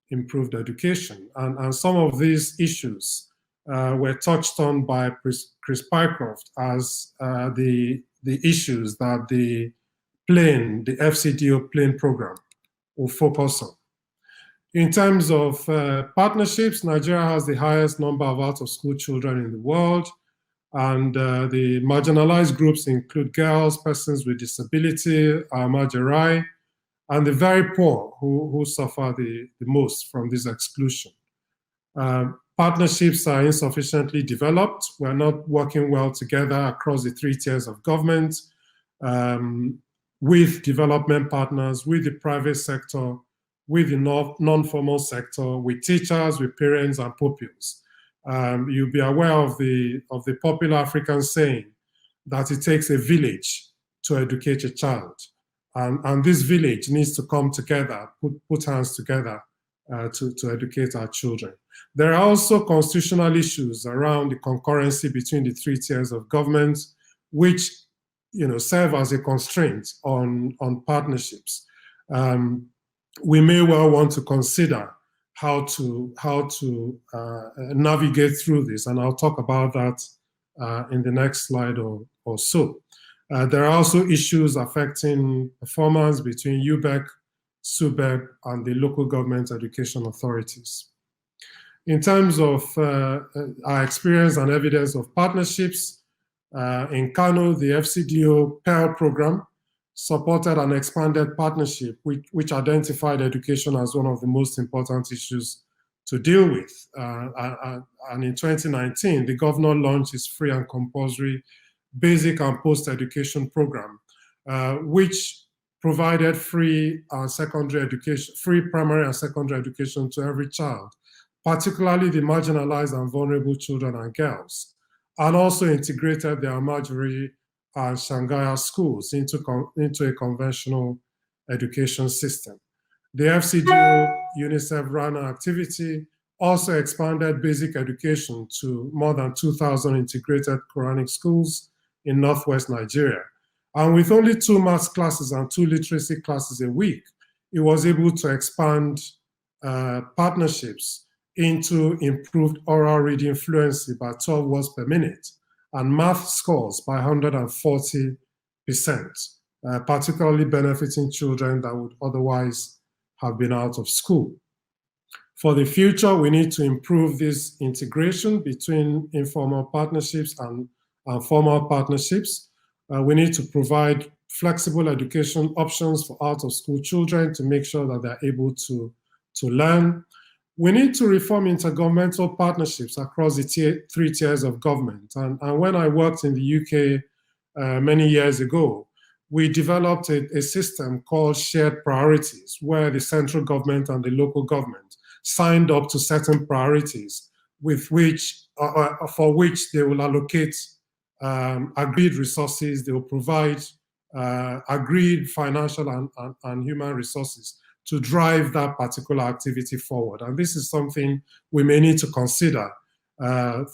improved education. And some of these issues were touched on by Chris Pycroft as the issues that the FCDO PLANE program will focus on. In terms of partnerships, Nigeria has the highest number of out-of-school children in the world, and the marginalized groups include girls, persons with disability, Majorai, and the very poor who suffer the most from this exclusion. Partnerships are insufficiently developed. We're not working well together across the 3 tiers of government, with development partners, with the private sector, with the non-formal sector, with teachers, with parents and pupils. You'll be aware of the popular African saying that it takes a village to educate a child. And this village needs to come together, put hands together to educate our children. There are also constitutional issues around the concurrency between the 3 tiers of government, which serve as a constraint on partnerships. We may well want to consider how to navigate through this, and I'll talk about that in the next slide or so. There are also issues affecting performance between UBEC, SUBEC, and the local government education authorities. In terms of our experience and evidence of partnerships, in Kano, the FCDO PEARL program supported an expanded partnership which identified education as one of the most important issues to deal with. And in 2019, the governor launched his free and compulsory basic and post-education program, which provided free primary and secondary education to every child, particularly the marginalized and vulnerable children and girls, and also integrated the Almajiri and Shangaya schools into a conventional education system. The FCDO UNICEF Rana activity also expanded basic education to more than 2,000 integrated Quranic schools in Northwest Nigeria. And with only 2 maths classes and 2 literacy classes a week, it was able to expand partnerships into improved oral reading fluency by 12 words per minute and math scores by 140%, particularly benefiting children that would otherwise have been out of school. For the future, we need to improve this integration between informal partnerships and formal partnerships. We need to provide flexible education options for out-of-school children to make sure that they're able to learn. We need to reform intergovernmental partnerships across the 3 tiers of government. And when I worked in the UK many years ago, we developed a system called shared priorities, where the central government and the local government signed up to certain priorities with for which they will allocate agreed resources. They will provide agreed financial and human resources to drive that particular activity forward. And this is something we may need to consider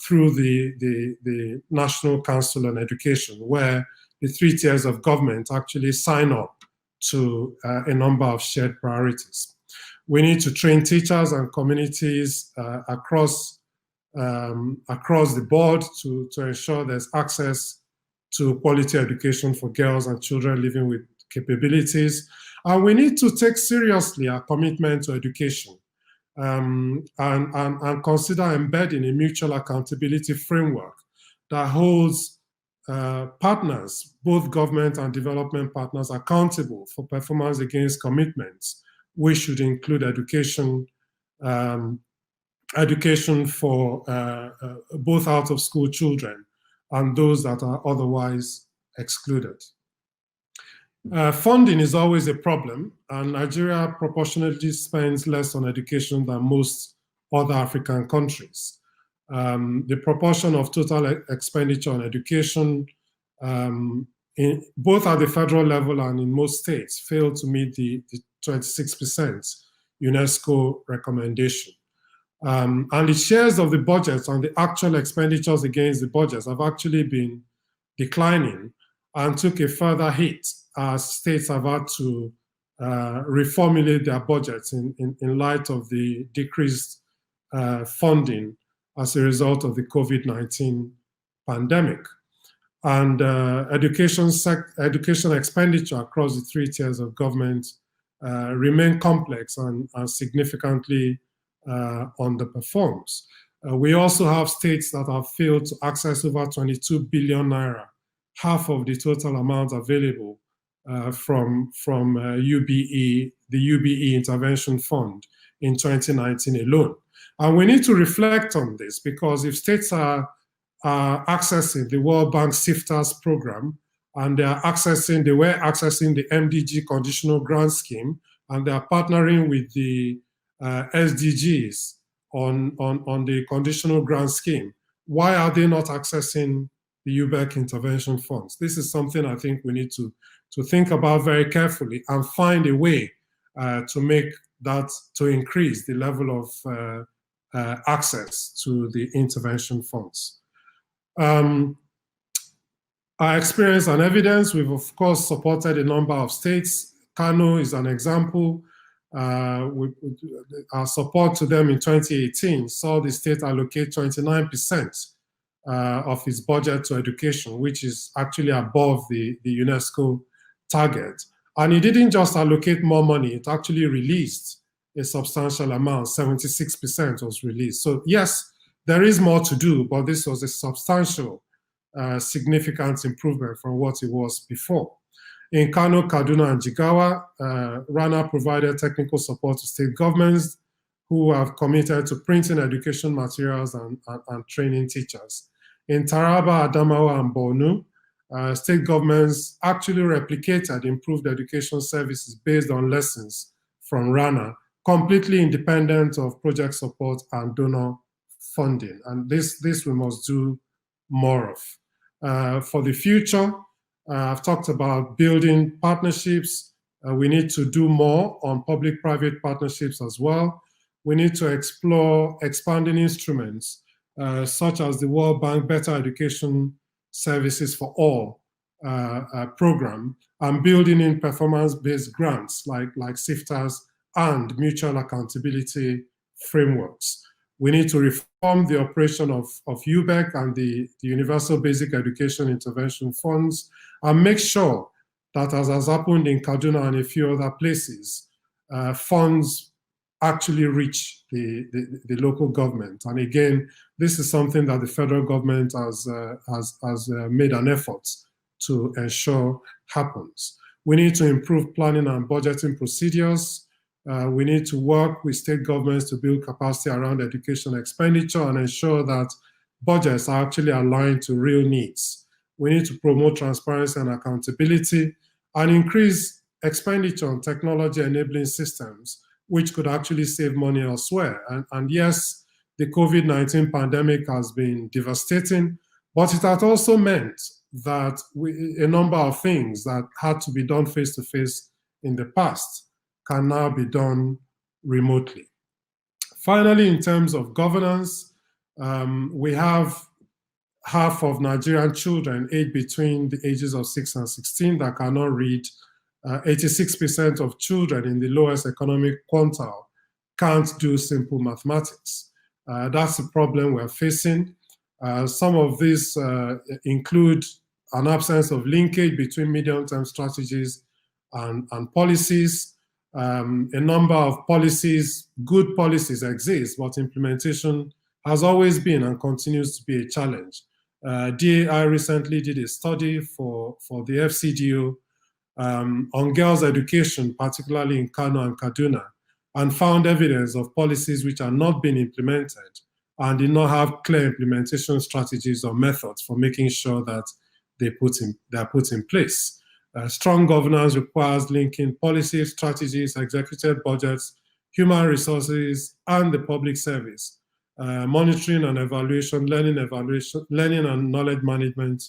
through the National Council on Education, where the 3 tiers of government actually sign up to a number of shared priorities. We need to train teachers and communities across the board to ensure there's access to quality education for girls and children living with capabilities. And we need to take seriously our commitment to education and consider embedding a mutual accountability framework that holds partners, both government and development partners, accountable for performance against commitments, which should include education for both out-of-school children and those that are otherwise excluded. Funding is always a problem, and Nigeria proportionately spends less on education than most other African countries. The proportion of total expenditure on education, both at the federal level and in most states, failed to meet the 26% UNESCO recommendation. And the shares of the budgets and the actual expenditures against the budgets have actually been declining and took a further hit as states have had to reformulate their budgets in light of the decreased funding as a result of the COVID-19 pandemic. And education expenditure across the 3 tiers of government remain complex and significantly underperforms. We also have states that have failed to access over 22 billion naira, half of the total amount available from UBE, the UBE Intervention Fund in 2019 alone. And we need to reflect on this, because if states are accessing the World Bank SIFTAS program, and they were accessing the MDG conditional grant scheme, and they are partnering with the SDGs on the conditional grant scheme, why are they not accessing the UBEC intervention funds? This is something I think we need to think about very carefully and find a way to increase the level of access to the intervention funds. Our experience and evidence, we've of course supported a number of states. Kano is an example. Our support to them in 2018 saw the state allocate 29% of its budget to education, which is actually above the UNESCO target. And it didn't just allocate more money, it actually released a substantial amount, 76% was released. So yes, there is more to do, but this was a substantial, significant improvement from what it was before. In Kano, Kaduna, and Jigawa, RANA provided technical support to state governments who have committed to printing education materials and training teachers. In Taraba, Adamawa, and Borno, state governments actually replicated improved education services based on lessons from RANA, completely independent of project support and donor funding. And this we must do more of. For the future, I've talked about building partnerships. We need to do more on public-private partnerships as well. We need to explore expanding instruments such as the World Bank Better Education Services for All program, and building in performance-based grants like SIFTAs and mutual accountability frameworks. We need to reform the operation of UBEC and the Universal Basic Education Intervention Funds, and make sure that, as has happened in Kaduna and a few other places, funds actually reach the local government. And again, this is something that the federal government has made an effort to ensure happens. We need to improve planning and budgeting procedures. We need to work with state governments to build capacity around education expenditure and ensure that budgets are actually aligned to real needs. We need to promote transparency and accountability and increase expenditure on technology enabling systems, which could actually save money elsewhere. And yes, the COVID-19 pandemic has been devastating, but it has also meant that a number of things that had to be done face-to-face in the past can now be done remotely. Finally, in terms of governance, we have half of Nigerian children aged between the ages of 6 and 16 that cannot read. 86% of children in the lowest economic quintile can't do simple mathematics. That's a problem we're facing. Some of these include an absence of linkage between medium-term strategies and policies. A number of policies, good policies exist, but implementation has always been and continues to be a challenge. DAI recently did a study for the FCDO on girls' education, particularly in Kano and Kaduna, and found evidence of policies which are not being implemented and did not have clear implementation strategies or methods for making sure that they are put in place. Strong governance requires linking policy, strategies, executed budgets, human resources, and the public service, monitoring and evaluation, learning and knowledge management,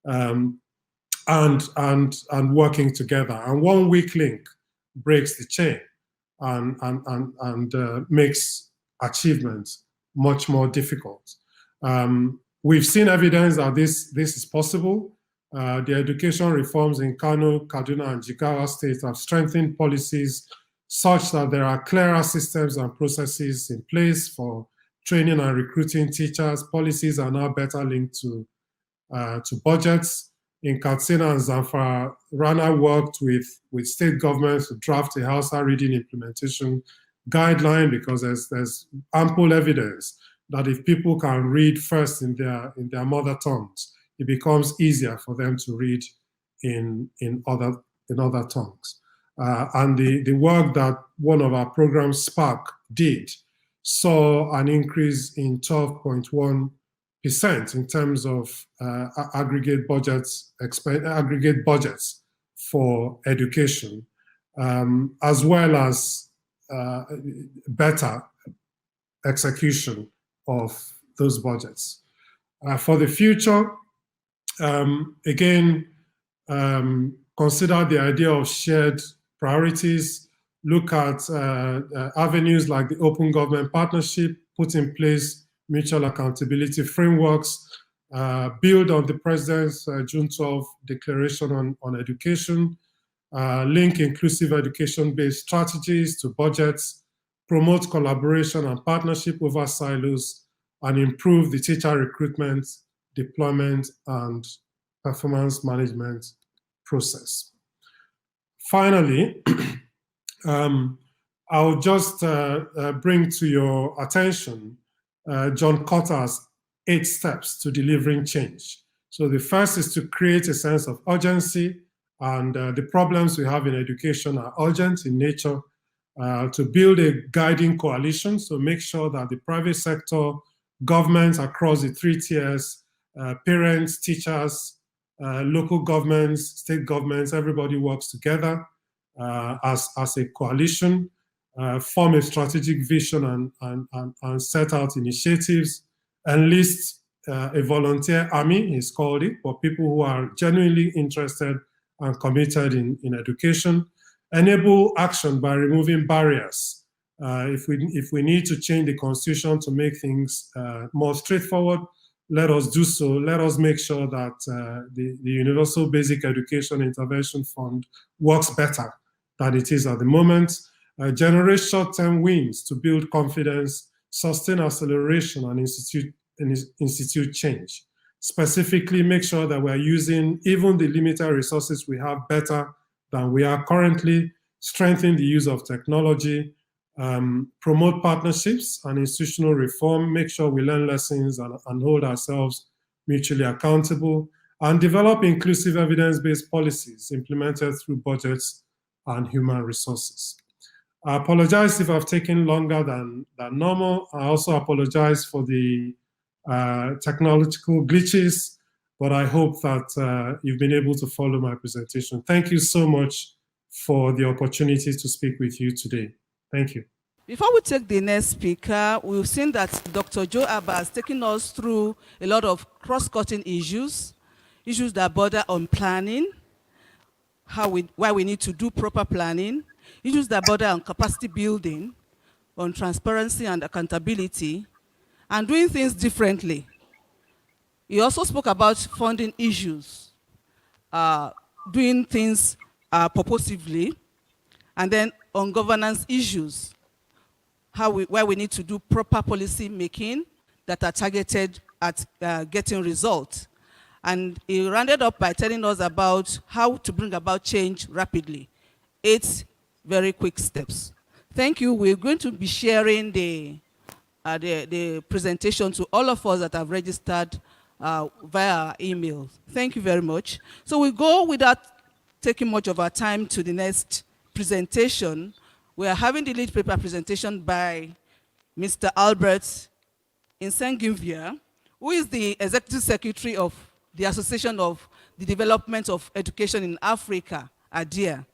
and working together. And one weak link breaks the chain and makes achievements much more difficult. We've seen evidence that this is possible. The education reforms in Kano, Kaduna, and Jigawa states have strengthened policies such that there are clearer systems and processes in place for training and recruiting teachers. Policies are now better linked to budgets. In Katsina and Zamfara, RANA worked with state governments to draft a Hausa reading implementation guideline because there's ample evidence that if people can read first in their mother tongues, it becomes easier for them to read in other tongues. And the work that one of our programs, Spark, did saw an increase in 12.1% in terms of aggregate budgets for education, as well as better execution of those budgets. For the future, again, consider the idea of shared priorities, look at avenues like the Open Government Partnership, put in place mutual accountability frameworks, build on the President's June 12 declaration on education, link inclusive education-based strategies to budgets, promote collaboration and partnership over silos, and improve the teacher recruitment deployment, and performance management process. Finally, I'll just bring to your attention John Cotter's 8 steps to delivering change. So the first is to create a sense of urgency, and the problems we have in education are urgent in nature. To build a guiding coalition, so make sure that the private sector, governments across the 3 tiers, parents, teachers, local governments, state governments, everybody works together as a coalition, form a strategic vision and set out initiatives, enlist a volunteer army, he's called it, for people who are genuinely interested and committed in education. Enable action by removing barriers. If we need to change the constitution to make things more straightforward, let us do so. Let us make sure that the Universal Basic Education Intervention Fund works better than it is at the moment. Generate short-term wins to build confidence, sustain acceleration, and institute change. Specifically, make sure that we're using even the limited resources we have better than we are currently, strengthen the use of technology, promote partnerships and institutional reform, make sure we learn lessons and hold ourselves mutually accountable, and develop inclusive evidence-based policies implemented through budgets and human resources. I apologize if I've taken longer than normal. I also apologize for the technological glitches, but I hope that you've been able to follow my presentation. Thank you so much for the opportunity to speak with you today. Thank you. Before we take the next speaker, we've seen that Dr. Joe Abba has taken us through a lot of cross-cutting issues that border on planning, why we need to do proper planning, issues that border on capacity building, on transparency and accountability, and doing things differently. He also spoke about funding issues, doing things purposively, and then on governance issues, why we need to do proper policy making that are targeted at getting results. And he rounded up by telling us about how to bring about change rapidly. 8 very quick steps. Thank you. We're going to be sharing the presentation to all of us that have registered via email. Thank you very much. So we go without taking much of our time to the next presentation. We are having the lead paper presentation by Mr. Albert Insengimvia, who is the Executive Secretary of the Association of the Development of Education in Africa, ADIA.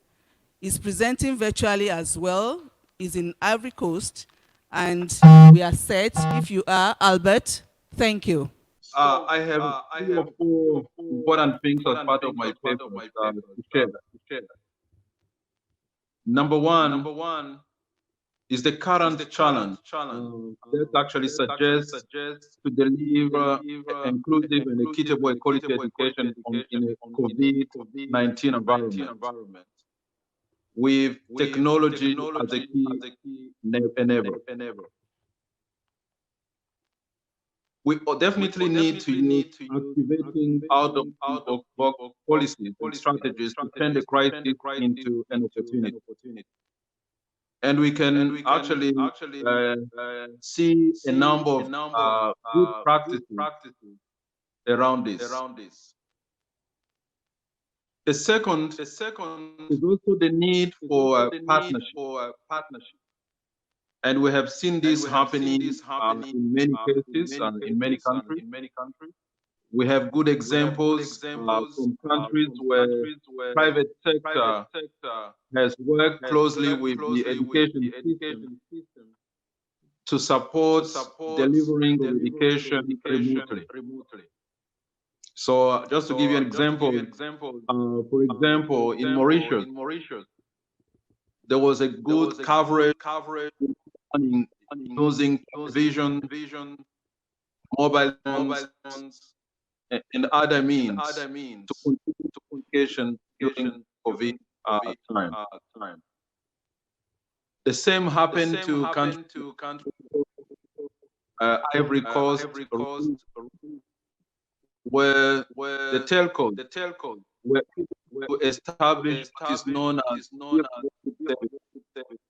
He's presenting virtually as well. He's in Ivory Coast, and we are set. If you are, Albert, thank you. I have 3 or 4 important things as part of my paper to share. Number one is the current challenge. That actually suggests to deliver inclusive and equitable quality education in a COVID-19 environment, with technology as a key enabler. We definitely need to use activating out-of-box policies and strategies to turn the crisis into an opportunity. And we can actually see a number of good practices around this. The second is also the need for partnership. And we have seen this happening in many cases and in many countries. We have good examples from countries where private sector has worked closely with the education system to support delivering education remotely. So just to give you an example, for example, in Mauritius, there was a good coverage using television, mobile phones, and other means to continue communication during COVID time. The same happened to countries Ivory Coast, where the telcos were able to establish what is known as service,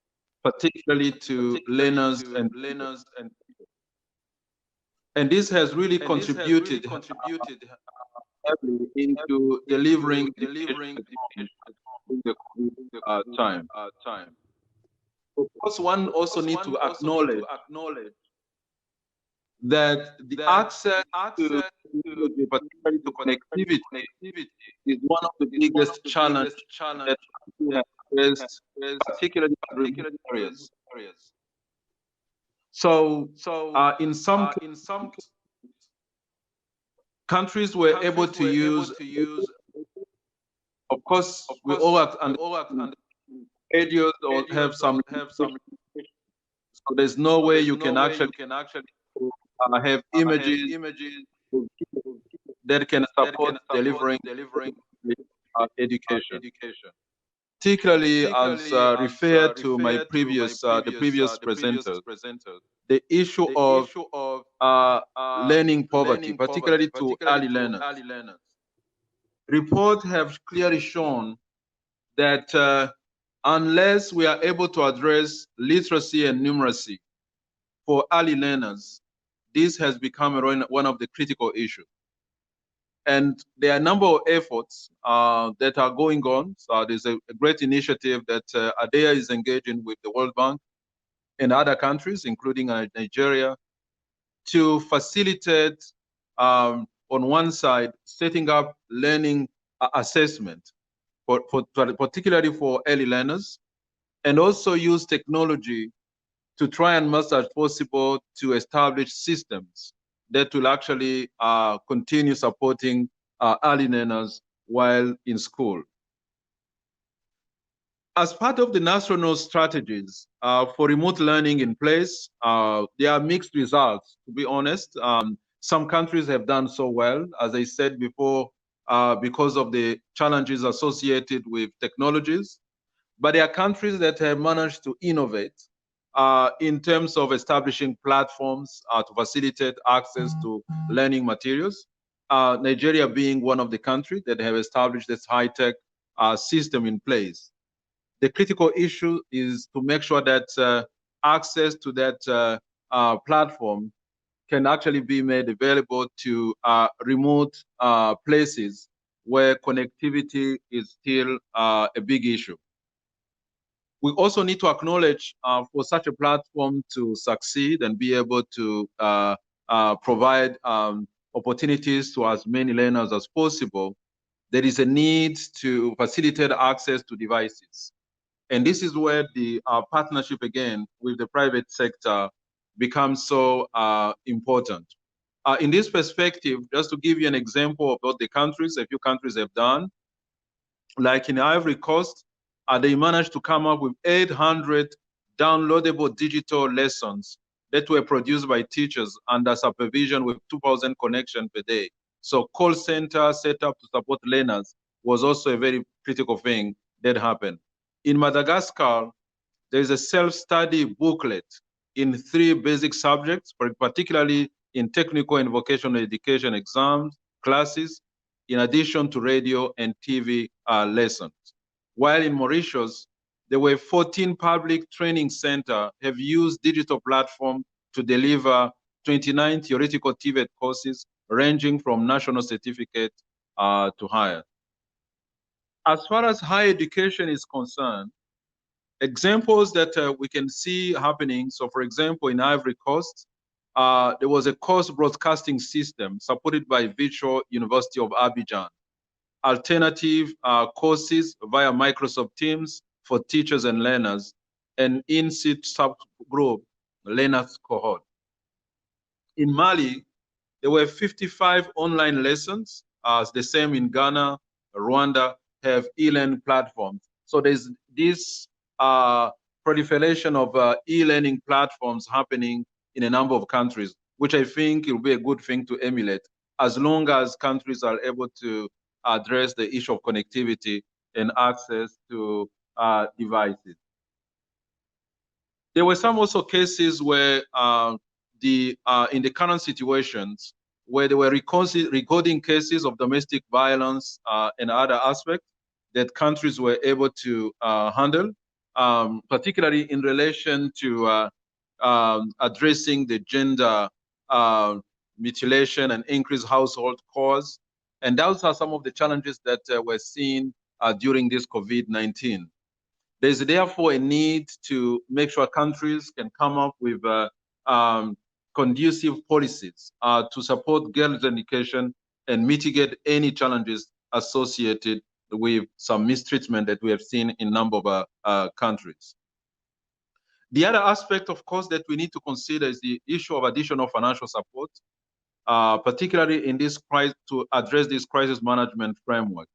particularly to learners and teachers. And this has really contributed heavily into delivering education at home during the COVID time. Of course, one also needs to acknowledge that the access to technology, particularly to connectivity, is one of the biggest challenges that we have faced, particularly in rural areas. So, in some countries were able to use, of course, we all understand radios or have some limitations. So there's no way you can actually have images that can support delivering education. Particularly as referred to my previous the previous presenters, the issue of learning poverty, particularly to early learners. Reports have clearly shown that unless we are able to address literacy and numeracy for early learners, this has become one of the critical issues. And there are a number of efforts that are going on. So there's a great initiative that ADEA is engaging with the World Bank and other countries, including Nigeria, to facilitate, on one side, setting up learning assessment, particularly for early learners, and also use technology to try and much as possible to establish systems that will actually continue supporting early learners while in school. As part of the national strategies for remote learning in place, there are mixed results, to be honest. Some countries have done so well, as I said before, because of the challenges associated with technologies. But there are countries that have managed to innovate in terms of establishing platforms to facilitate access to learning materials. Nigeria being one of the countries that have established this high-tech system in place. The critical issue is to make sure that access to that platform can actually be made available to remote places where connectivity is still a big issue. We also need to acknowledge for such a platform to succeed and be able to provide opportunities to as many learners as possible, there is a need to facilitate access to devices. And this is where the partnership again with the private sector becomes so important. In this perspective, just to give you an example of what the countries, a few countries have done, like in Ivory Coast, they managed to come up with 800 downloadable digital lessons that were produced by teachers under supervision with 2,000 connections per day. So call center set up to support learners was also a very critical thing that happened. In Madagascar, there is a self-study booklet in 3 basic subjects, particularly in technical and vocational education exams, classes, in addition to radio and TV lessons. While in Mauritius, there were 14 public training centers have used digital platform to deliver 29 theoretical TVET courses ranging from national certificate to higher. As far as higher education is concerned, examples that we can see happening. So for example, in Ivory Coast, there was a course broadcasting system supported by Virtual University of Abidjan. Alternative courses via Microsoft Teams for teachers and learners, and in-seat subgroup learners cohort. In Mali, there were 55 online lessons, as the same in Ghana, Rwanda have e-learning platforms. So there's this proliferation of e-learning platforms happening in a number of countries, which I think will be a good thing to emulate, as long as countries are able to address the issue of connectivity and access to devices. There were some also cases where in the current situations, where they were recording cases of domestic violence and other aspects that countries were able to handle, particularly in relation to addressing the gender mutilation and increased household costs. And those are some of the challenges that were seen during this COVID-19. There's therefore a need to make sure countries can come up with conducive policies to support girls' education and mitigate any challenges associated with some mistreatment that we have seen in a number of countries. The other aspect, of course, that we need to consider is the issue of additional financial support, particularly in this crisis, to address this crisis management framework.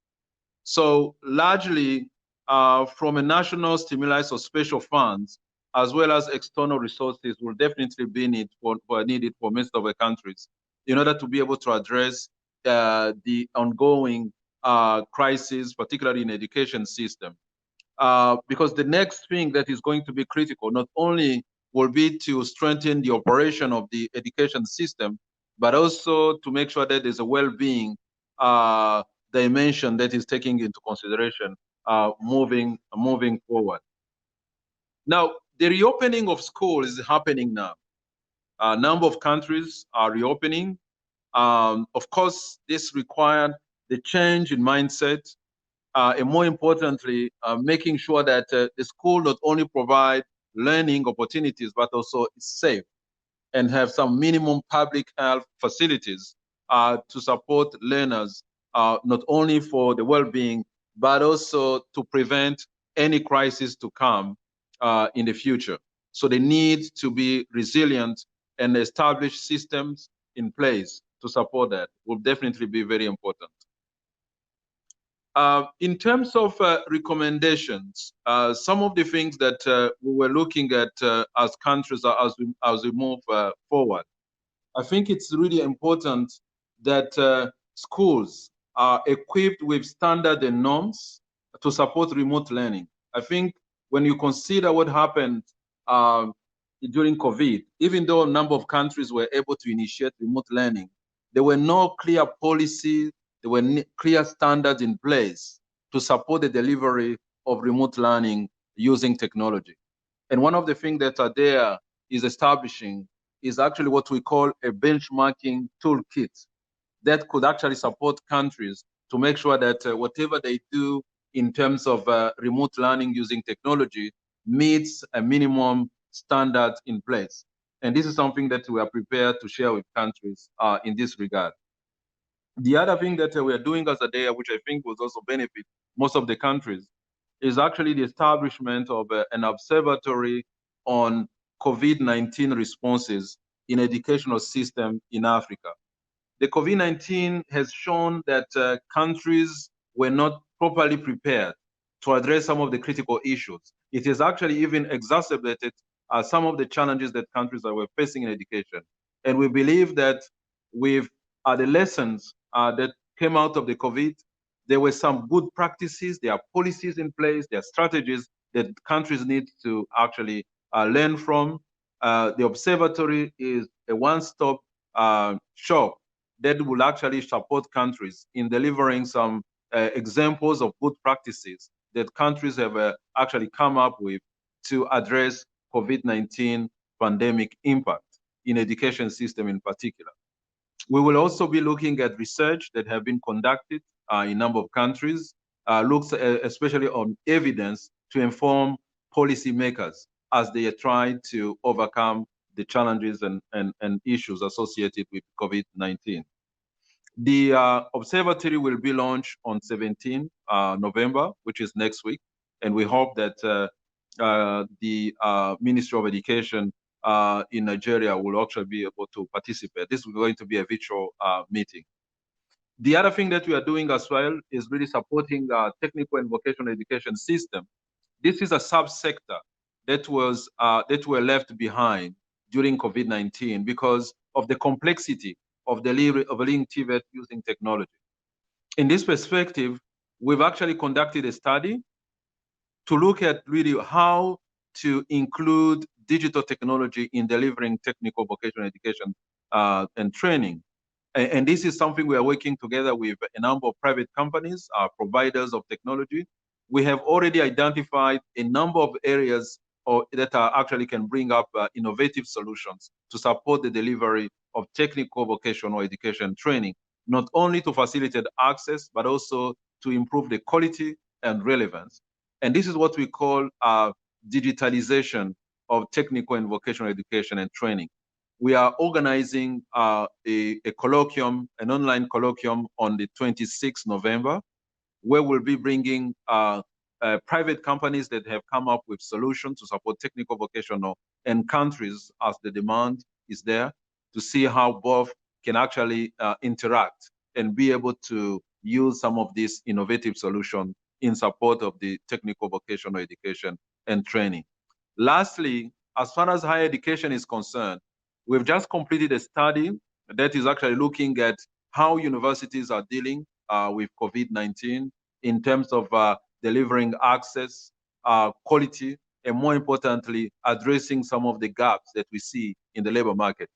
So largely from a national stimulus or special funds, as well as external resources will definitely be needed for most of the countries in order to be able to address the ongoing crisis, particularly in education system. Because the next thing that is going to be critical not only will be to strengthen the operation of the education system, but also to make sure that there's a well-being dimension that is taken into consideration moving forward. Now, the reopening of schools is happening now. A number of countries are reopening. Of course, this required the change in mindset, and more importantly, making sure that the school not only provide learning opportunities, but also is safe and have some minimum public health facilities to support learners, not only for the well-being, but also to prevent any crisis to come in the future. So they need to be resilient and establish systems in place to support that will definitely be very important. In terms of recommendations, some of the things that we were looking at as countries as we move forward, I think it's really important that schools are equipped with standard and norms to support remote learning. I think when you consider what happened during COVID, even though a number of countries were able to initiate remote learning, there were no clear policies, there were clear standards in place to support the delivery of remote learning using technology. And one of the things that are there is establishing is actually what we call a benchmarking toolkit that could actually support countries to make sure that whatever they do in terms of remote learning using technology meets a minimum standard in place. And this is something that we are prepared to share with countries in this regard. The other thing that we are doing as a day, which I think will also benefit most of the countries, is actually the establishment of an observatory on COVID-19 responses in educational system in Africa. The COVID-19 has shown that countries were not properly prepared to address some of the critical issues. It has actually even exacerbated some of the challenges that countries were facing in education. And we believe that with the lessons that came out of the COVID, there were some good practices, there are policies in place, there are strategies that countries need to actually learn from. The observatory is a one-stop shop that will actually support countries in delivering some examples of good practices that countries have actually come up with to address COVID-19 pandemic impact in education system in particular. We will also be looking at research that have been conducted in a number of countries, looks especially on evidence to inform policymakers as they are trying to overcome the challenges and issues associated with COVID-19. The observatory will be launched on 17 November, which is next week, and we hope that the Ministry of Education in Nigeria will actually be able to participate. This is going to be a virtual meeting. The other thing that we are doing as well is really supporting technical and vocational education system. This is a subsector that were left behind during COVID-19 because of the complexity of delivering TVET using technology. In this perspective, we've actually conducted a study to look at really how to include digital technology in delivering technical vocational education and training. And this is something we are working together with a number of private companies, providers of technology. We have already identified a number of areas that actually can bring up innovative solutions to support the delivery of technical vocational education training, not only to facilitate access, but also to improve the quality and relevance. And this is what we call digitalization of technical and vocational education and training. We are organizing a colloquium, an online colloquium on the 26th November, where we'll be bringing private companies that have come up with solutions to support technical vocational and countries as the demand is there, to see how both can actually interact and be able to use some of these innovative solutions in support of the technical vocational education and training. Lastly, as far as higher education is concerned, we've just completed a study that is actually looking at how universities are dealing with COVID-19 in terms of delivering access, quality, and more importantly, addressing some of the gaps that we see in the labor market.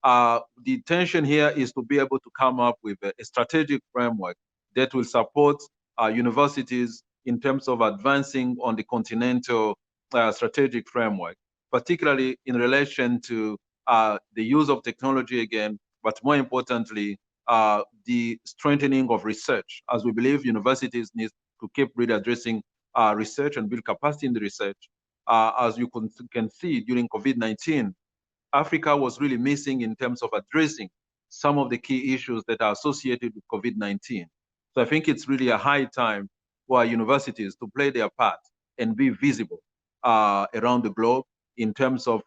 The intention here is to be able to come up with a strategic framework that will support universities in terms of advancing on the continental strategic framework, particularly in relation to the use of technology again, but more importantly, the strengthening of research, as we believe universities need to keep really addressing research and build capacity in the research. As you can see during COVID-19, Africa was really missing in terms of addressing some of the key issues that are associated with COVID-19. So I think it's really a high time for our universities to play their part and be visible around the globe in terms of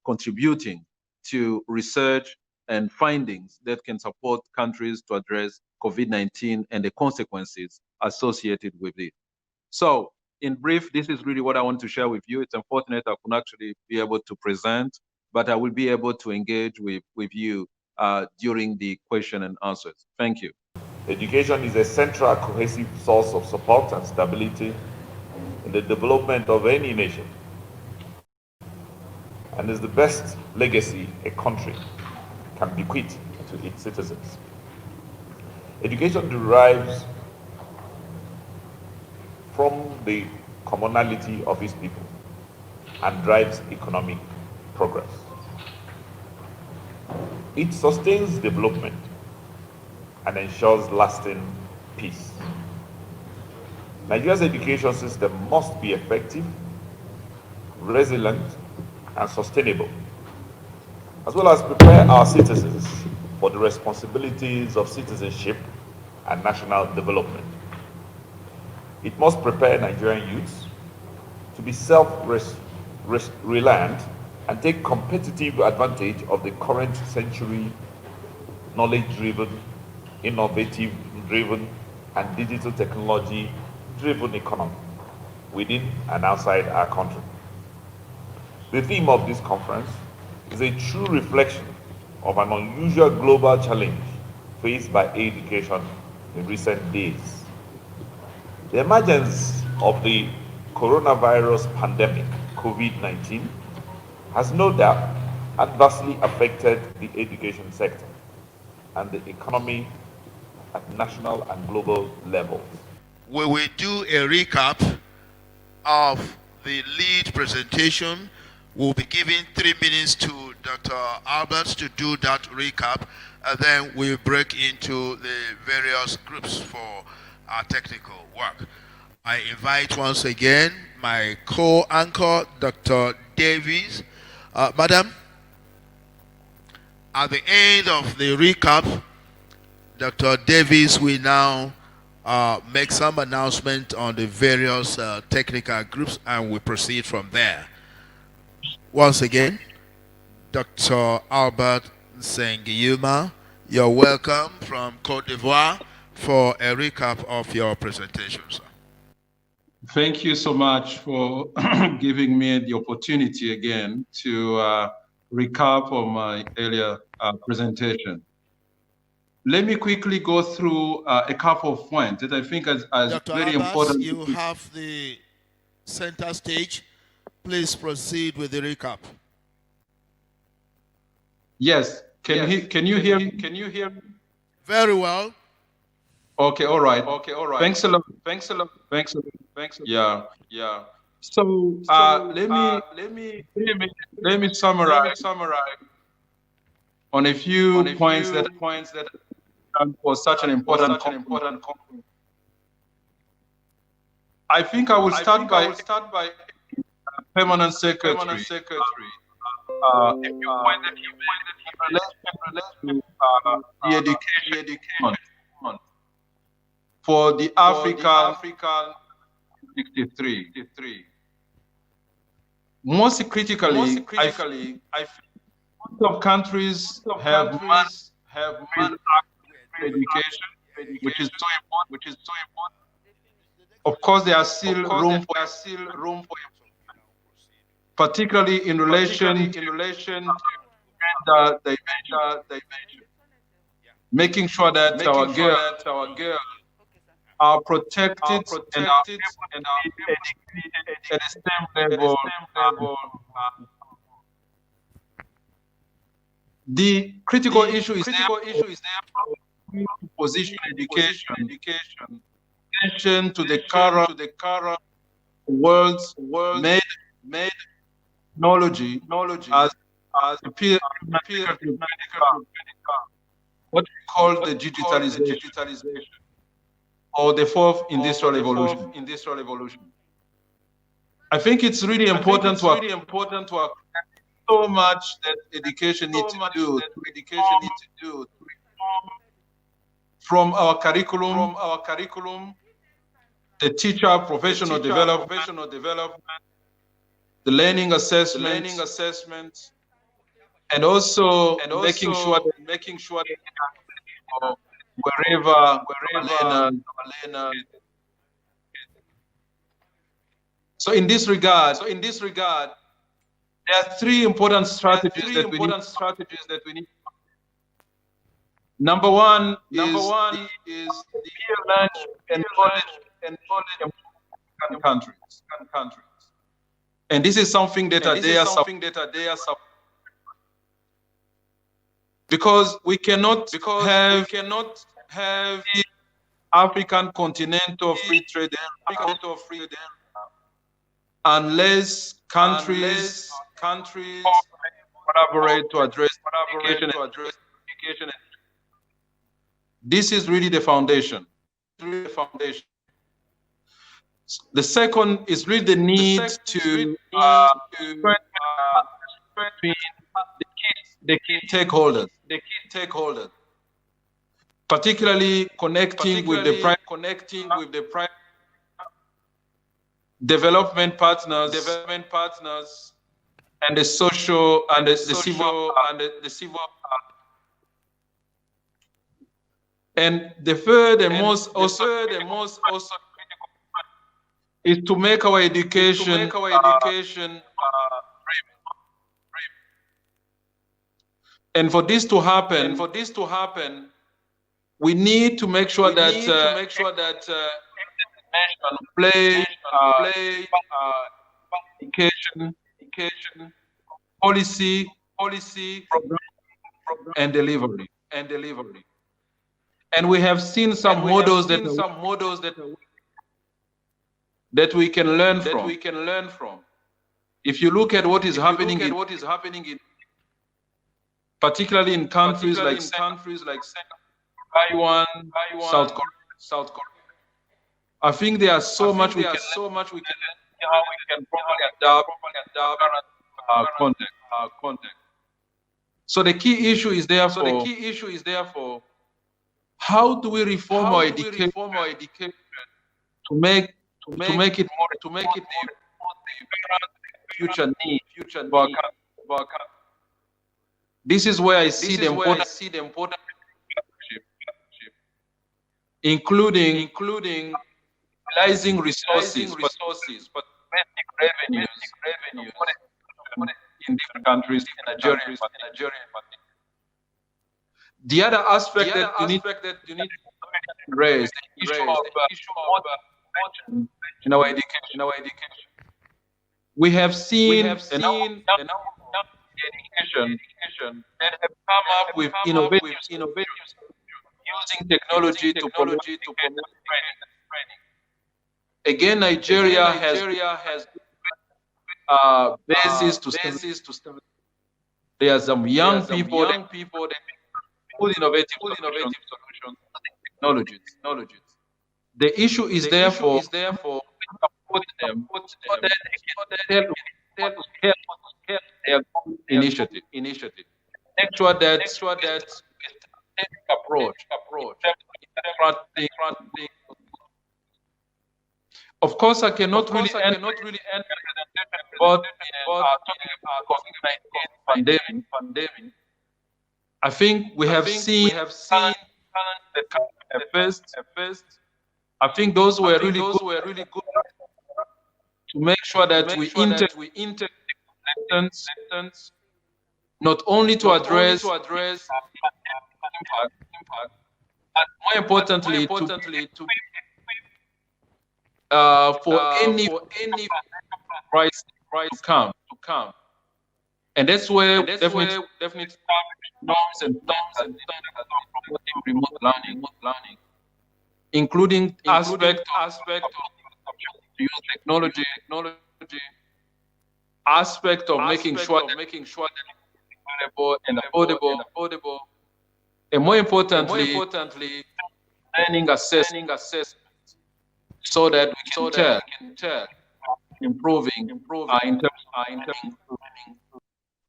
contributing to research and findings that can support countries to address COVID-19 and the consequences associated with it. So in brief, this is really what I want to share with you. It's unfortunate I couldn't actually be able to present, but I will be able to engage with you during the question and answers. Thank you. Education is a central cohesive source of support and stability in the development of any nation, and is the best legacy a country can bequeath to its citizens. Education derives from the commonality of its people and drives economic progress. It sustains development and ensures lasting peace. Nigeria's education system must be effective, resilient, and sustainable, as well as prepare our citizens for the responsibilities of citizenship and national development. It must prepare Nigerian youths to be self-reliant and take competitive advantage of the current century knowledge-driven, innovative-driven, and digital technology-driven economy within and outside our country. The theme of this conference is a true reflection of an unusual global challenge faced by education in recent days. The emergence of the coronavirus pandemic, COVID-19, has no doubt adversely affected the education sector and the economy at national and global levels. We will do a recap of the lead presentation. We'll be giving 3 minutes to Dr. Albert to do that recap, and then we'll break into the various groups for our technical work. I invite once again my co-anchor, Dr. David. Madam, at the end of the recap, Dr. Davis will now make some announcement on the various technical groups, and we proceed from there. Once again, Dr. Albert Sengiyuma, you're welcome from Cote d'Ivoire for a recap of your presentation, sir. Thank you so much for giving me the opportunity again to recap on my earlier presentation. Let me quickly go through a couple of points that I think is Dr. very Abbas, important. you have the center stage. Please proceed with the recap. Yes. Can you hear me? Can you hear me? Very well. Okay, all right. Okay, all right. Thanks a lot. Thanks a lot. Thanks a lot. Thanks a lot. Yeah, yeah. So, let me summarize on a few points that for such an important conference. I think I will start by permanent secretary. A few points that you made in relation to the education for the African 63. Most critically, I feel most of countries have education, which is so important. Of course, there are still room for particularly in relation to gender dimension, making sure that our girls are protected and are educated at the same level. The critical issue is there to position education to the current world's made technology as a peer what we call the digitalization or the fourth industrial revolution. I think it's really important to so much that education needs to do from our curriculum, the teacher professional development, the learning assessment, and also making sure that wherever learner. So in this regard, there are three important strategies that we need. Number one is the peer learning and knowledge in countries. And this is something that they are because we cannot have the African continental free trade unless countries collaborate to address education. This is really the foundation. The second is really the need to strengthen the key stakeholders, particularly connecting with the private development partners, and the social and the civil. And the third and most is to make our education and for this to happen, we need to make sure that play education policy program, and delivery. And we have seen some models that we can learn from. If you look at what is happening in particularly in countries like Taiwan, South Korea. I think there are so much we can learn how we can properly adapt our context. So the key issue is therefore how do we reform our education to make it more future need of our country. This is where I see the importance, including utilizing resources, but domestic revenues in different countries, in Nigeria. The other aspect that you need to raise the issue of in our education. We have seen education that have come up with innovative using technology to promote training. Again, Nigeria has basis to study. There are some young people that put innovative solutions, technologies. The issue is therefore support them so that they can help their initiative. Make sure that approach. Of course, I cannot really end about COVID-19 pandemic. I think we have seen the first. I think those were really good to make sure that we integrate not only to address impact, but more importantly to for any price to come. And that's where definitely norms and remote learning, including aspect of to use technology, aspect of making sure that available and affordable, and more importantly, planning assessment, so that we can tell improving in terms.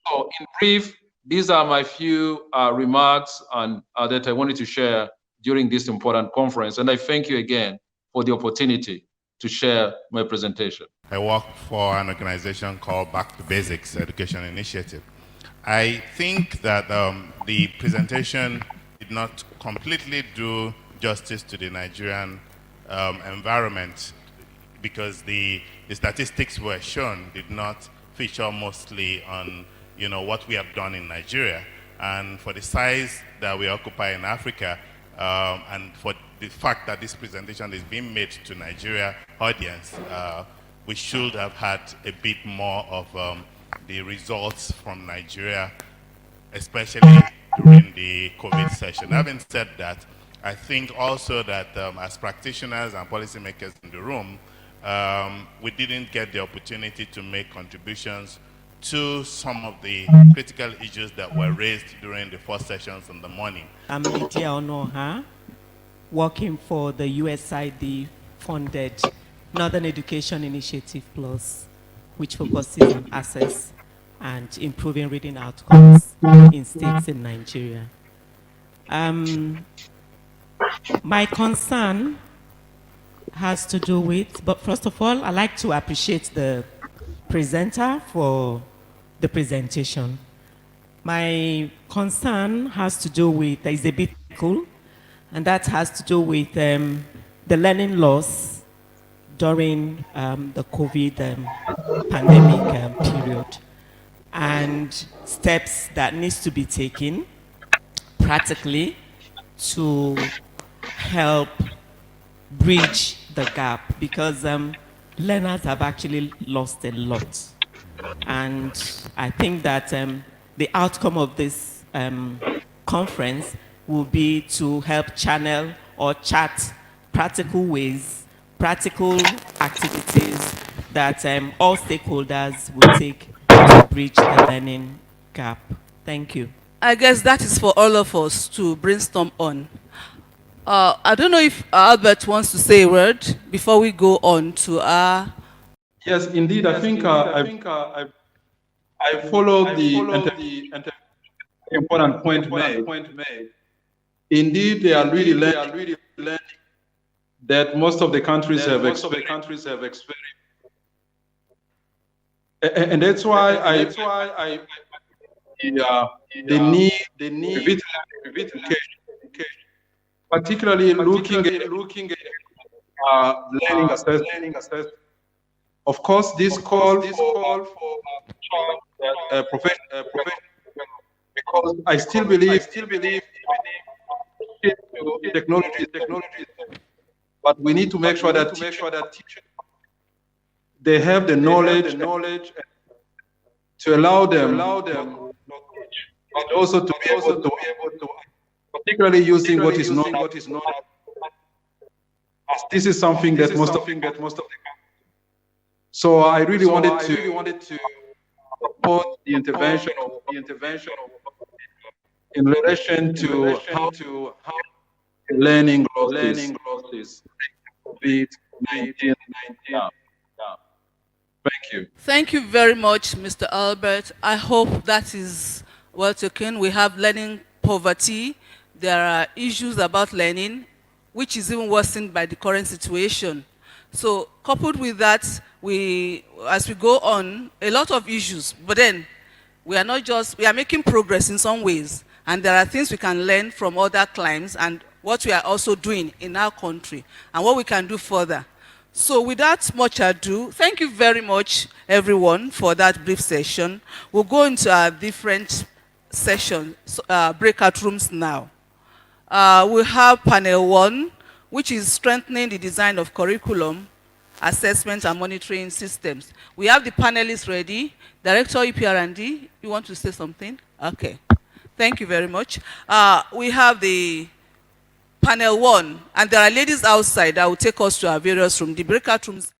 So in brief, these are my few remarks and that I wanted to share during this important conference. And I thank you again for the opportunity to share my presentation. I work for an organization called Back to Basics Education Initiative. I think that the presentation did not completely do justice to the Nigerian environment, because the statistics were shown did not feature mostly on what we have done in Nigeria. And for the size that we occupy in Africa, and for the fact that this presentation is being made to Nigeria audience, we should have had a bit more of the results from Nigeria, especially during the COVID session. Having said that, I think also that as practitioners and policymakers in the room, we didn't get the opportunity to make contributions to some of the critical issues that were raised during the first sessions in the morning. I'm Lydia Onoha, working for the USAID-funded Northern Education Initiative Plus, which focuses on access and improving reading outcomes in states in Nigeria. My concern has to do with, but first of all, I'd like to appreciate the presenter for the presentation. My concern has to do with, is a bit cool, and that has to do with the learning loss during the COVID pandemic period, and steps that needs to be taken practically to help bridge the gap, because learners have actually lost a lot. And I think that the outcome of this conference will be to help channel or chart practical ways, practical activities that all stakeholders will take to bridge the learning gap. Thank you. I guess that is for all of us to brainstorm on. I don't know if Albert wants to say a word before we go on to our... Yes, indeed. I think I followed the important point made. Indeed, they are really learning that most of the countries have experienced. And that's why the need particularly looking at learning assessment. Of course, this call for professional, because I still believe technology, but we need to make sure that teachers, they have the knowledge to allow them and also to be able to, particularly using what is known as this is something that most of the so I really wanted to support the intervention in relation to how learning losses COVID-19. Thank you. Thank you very much, Mr. Albert. I hope that is well taken. We have learning poverty. There are issues about learning, which is even worsened by the current situation. So coupled with that, as we go on, a lot of issues, but then we are making progress in some ways, and there are things we can learn from other climes and what we are also doing in our country and what we can do further. So without much ado, thank you very much, everyone, for that brief session. We'll go into our different sessions, breakout rooms now. We have panel 1, which is strengthening the design of curriculum, assessment and monitoring systems. We have the panelists ready. Director EPR&D, you want to say something? Okay. Thank you very much. We have the panel 1, and there are ladies outside that will take us to our various rooms. The breakout rooms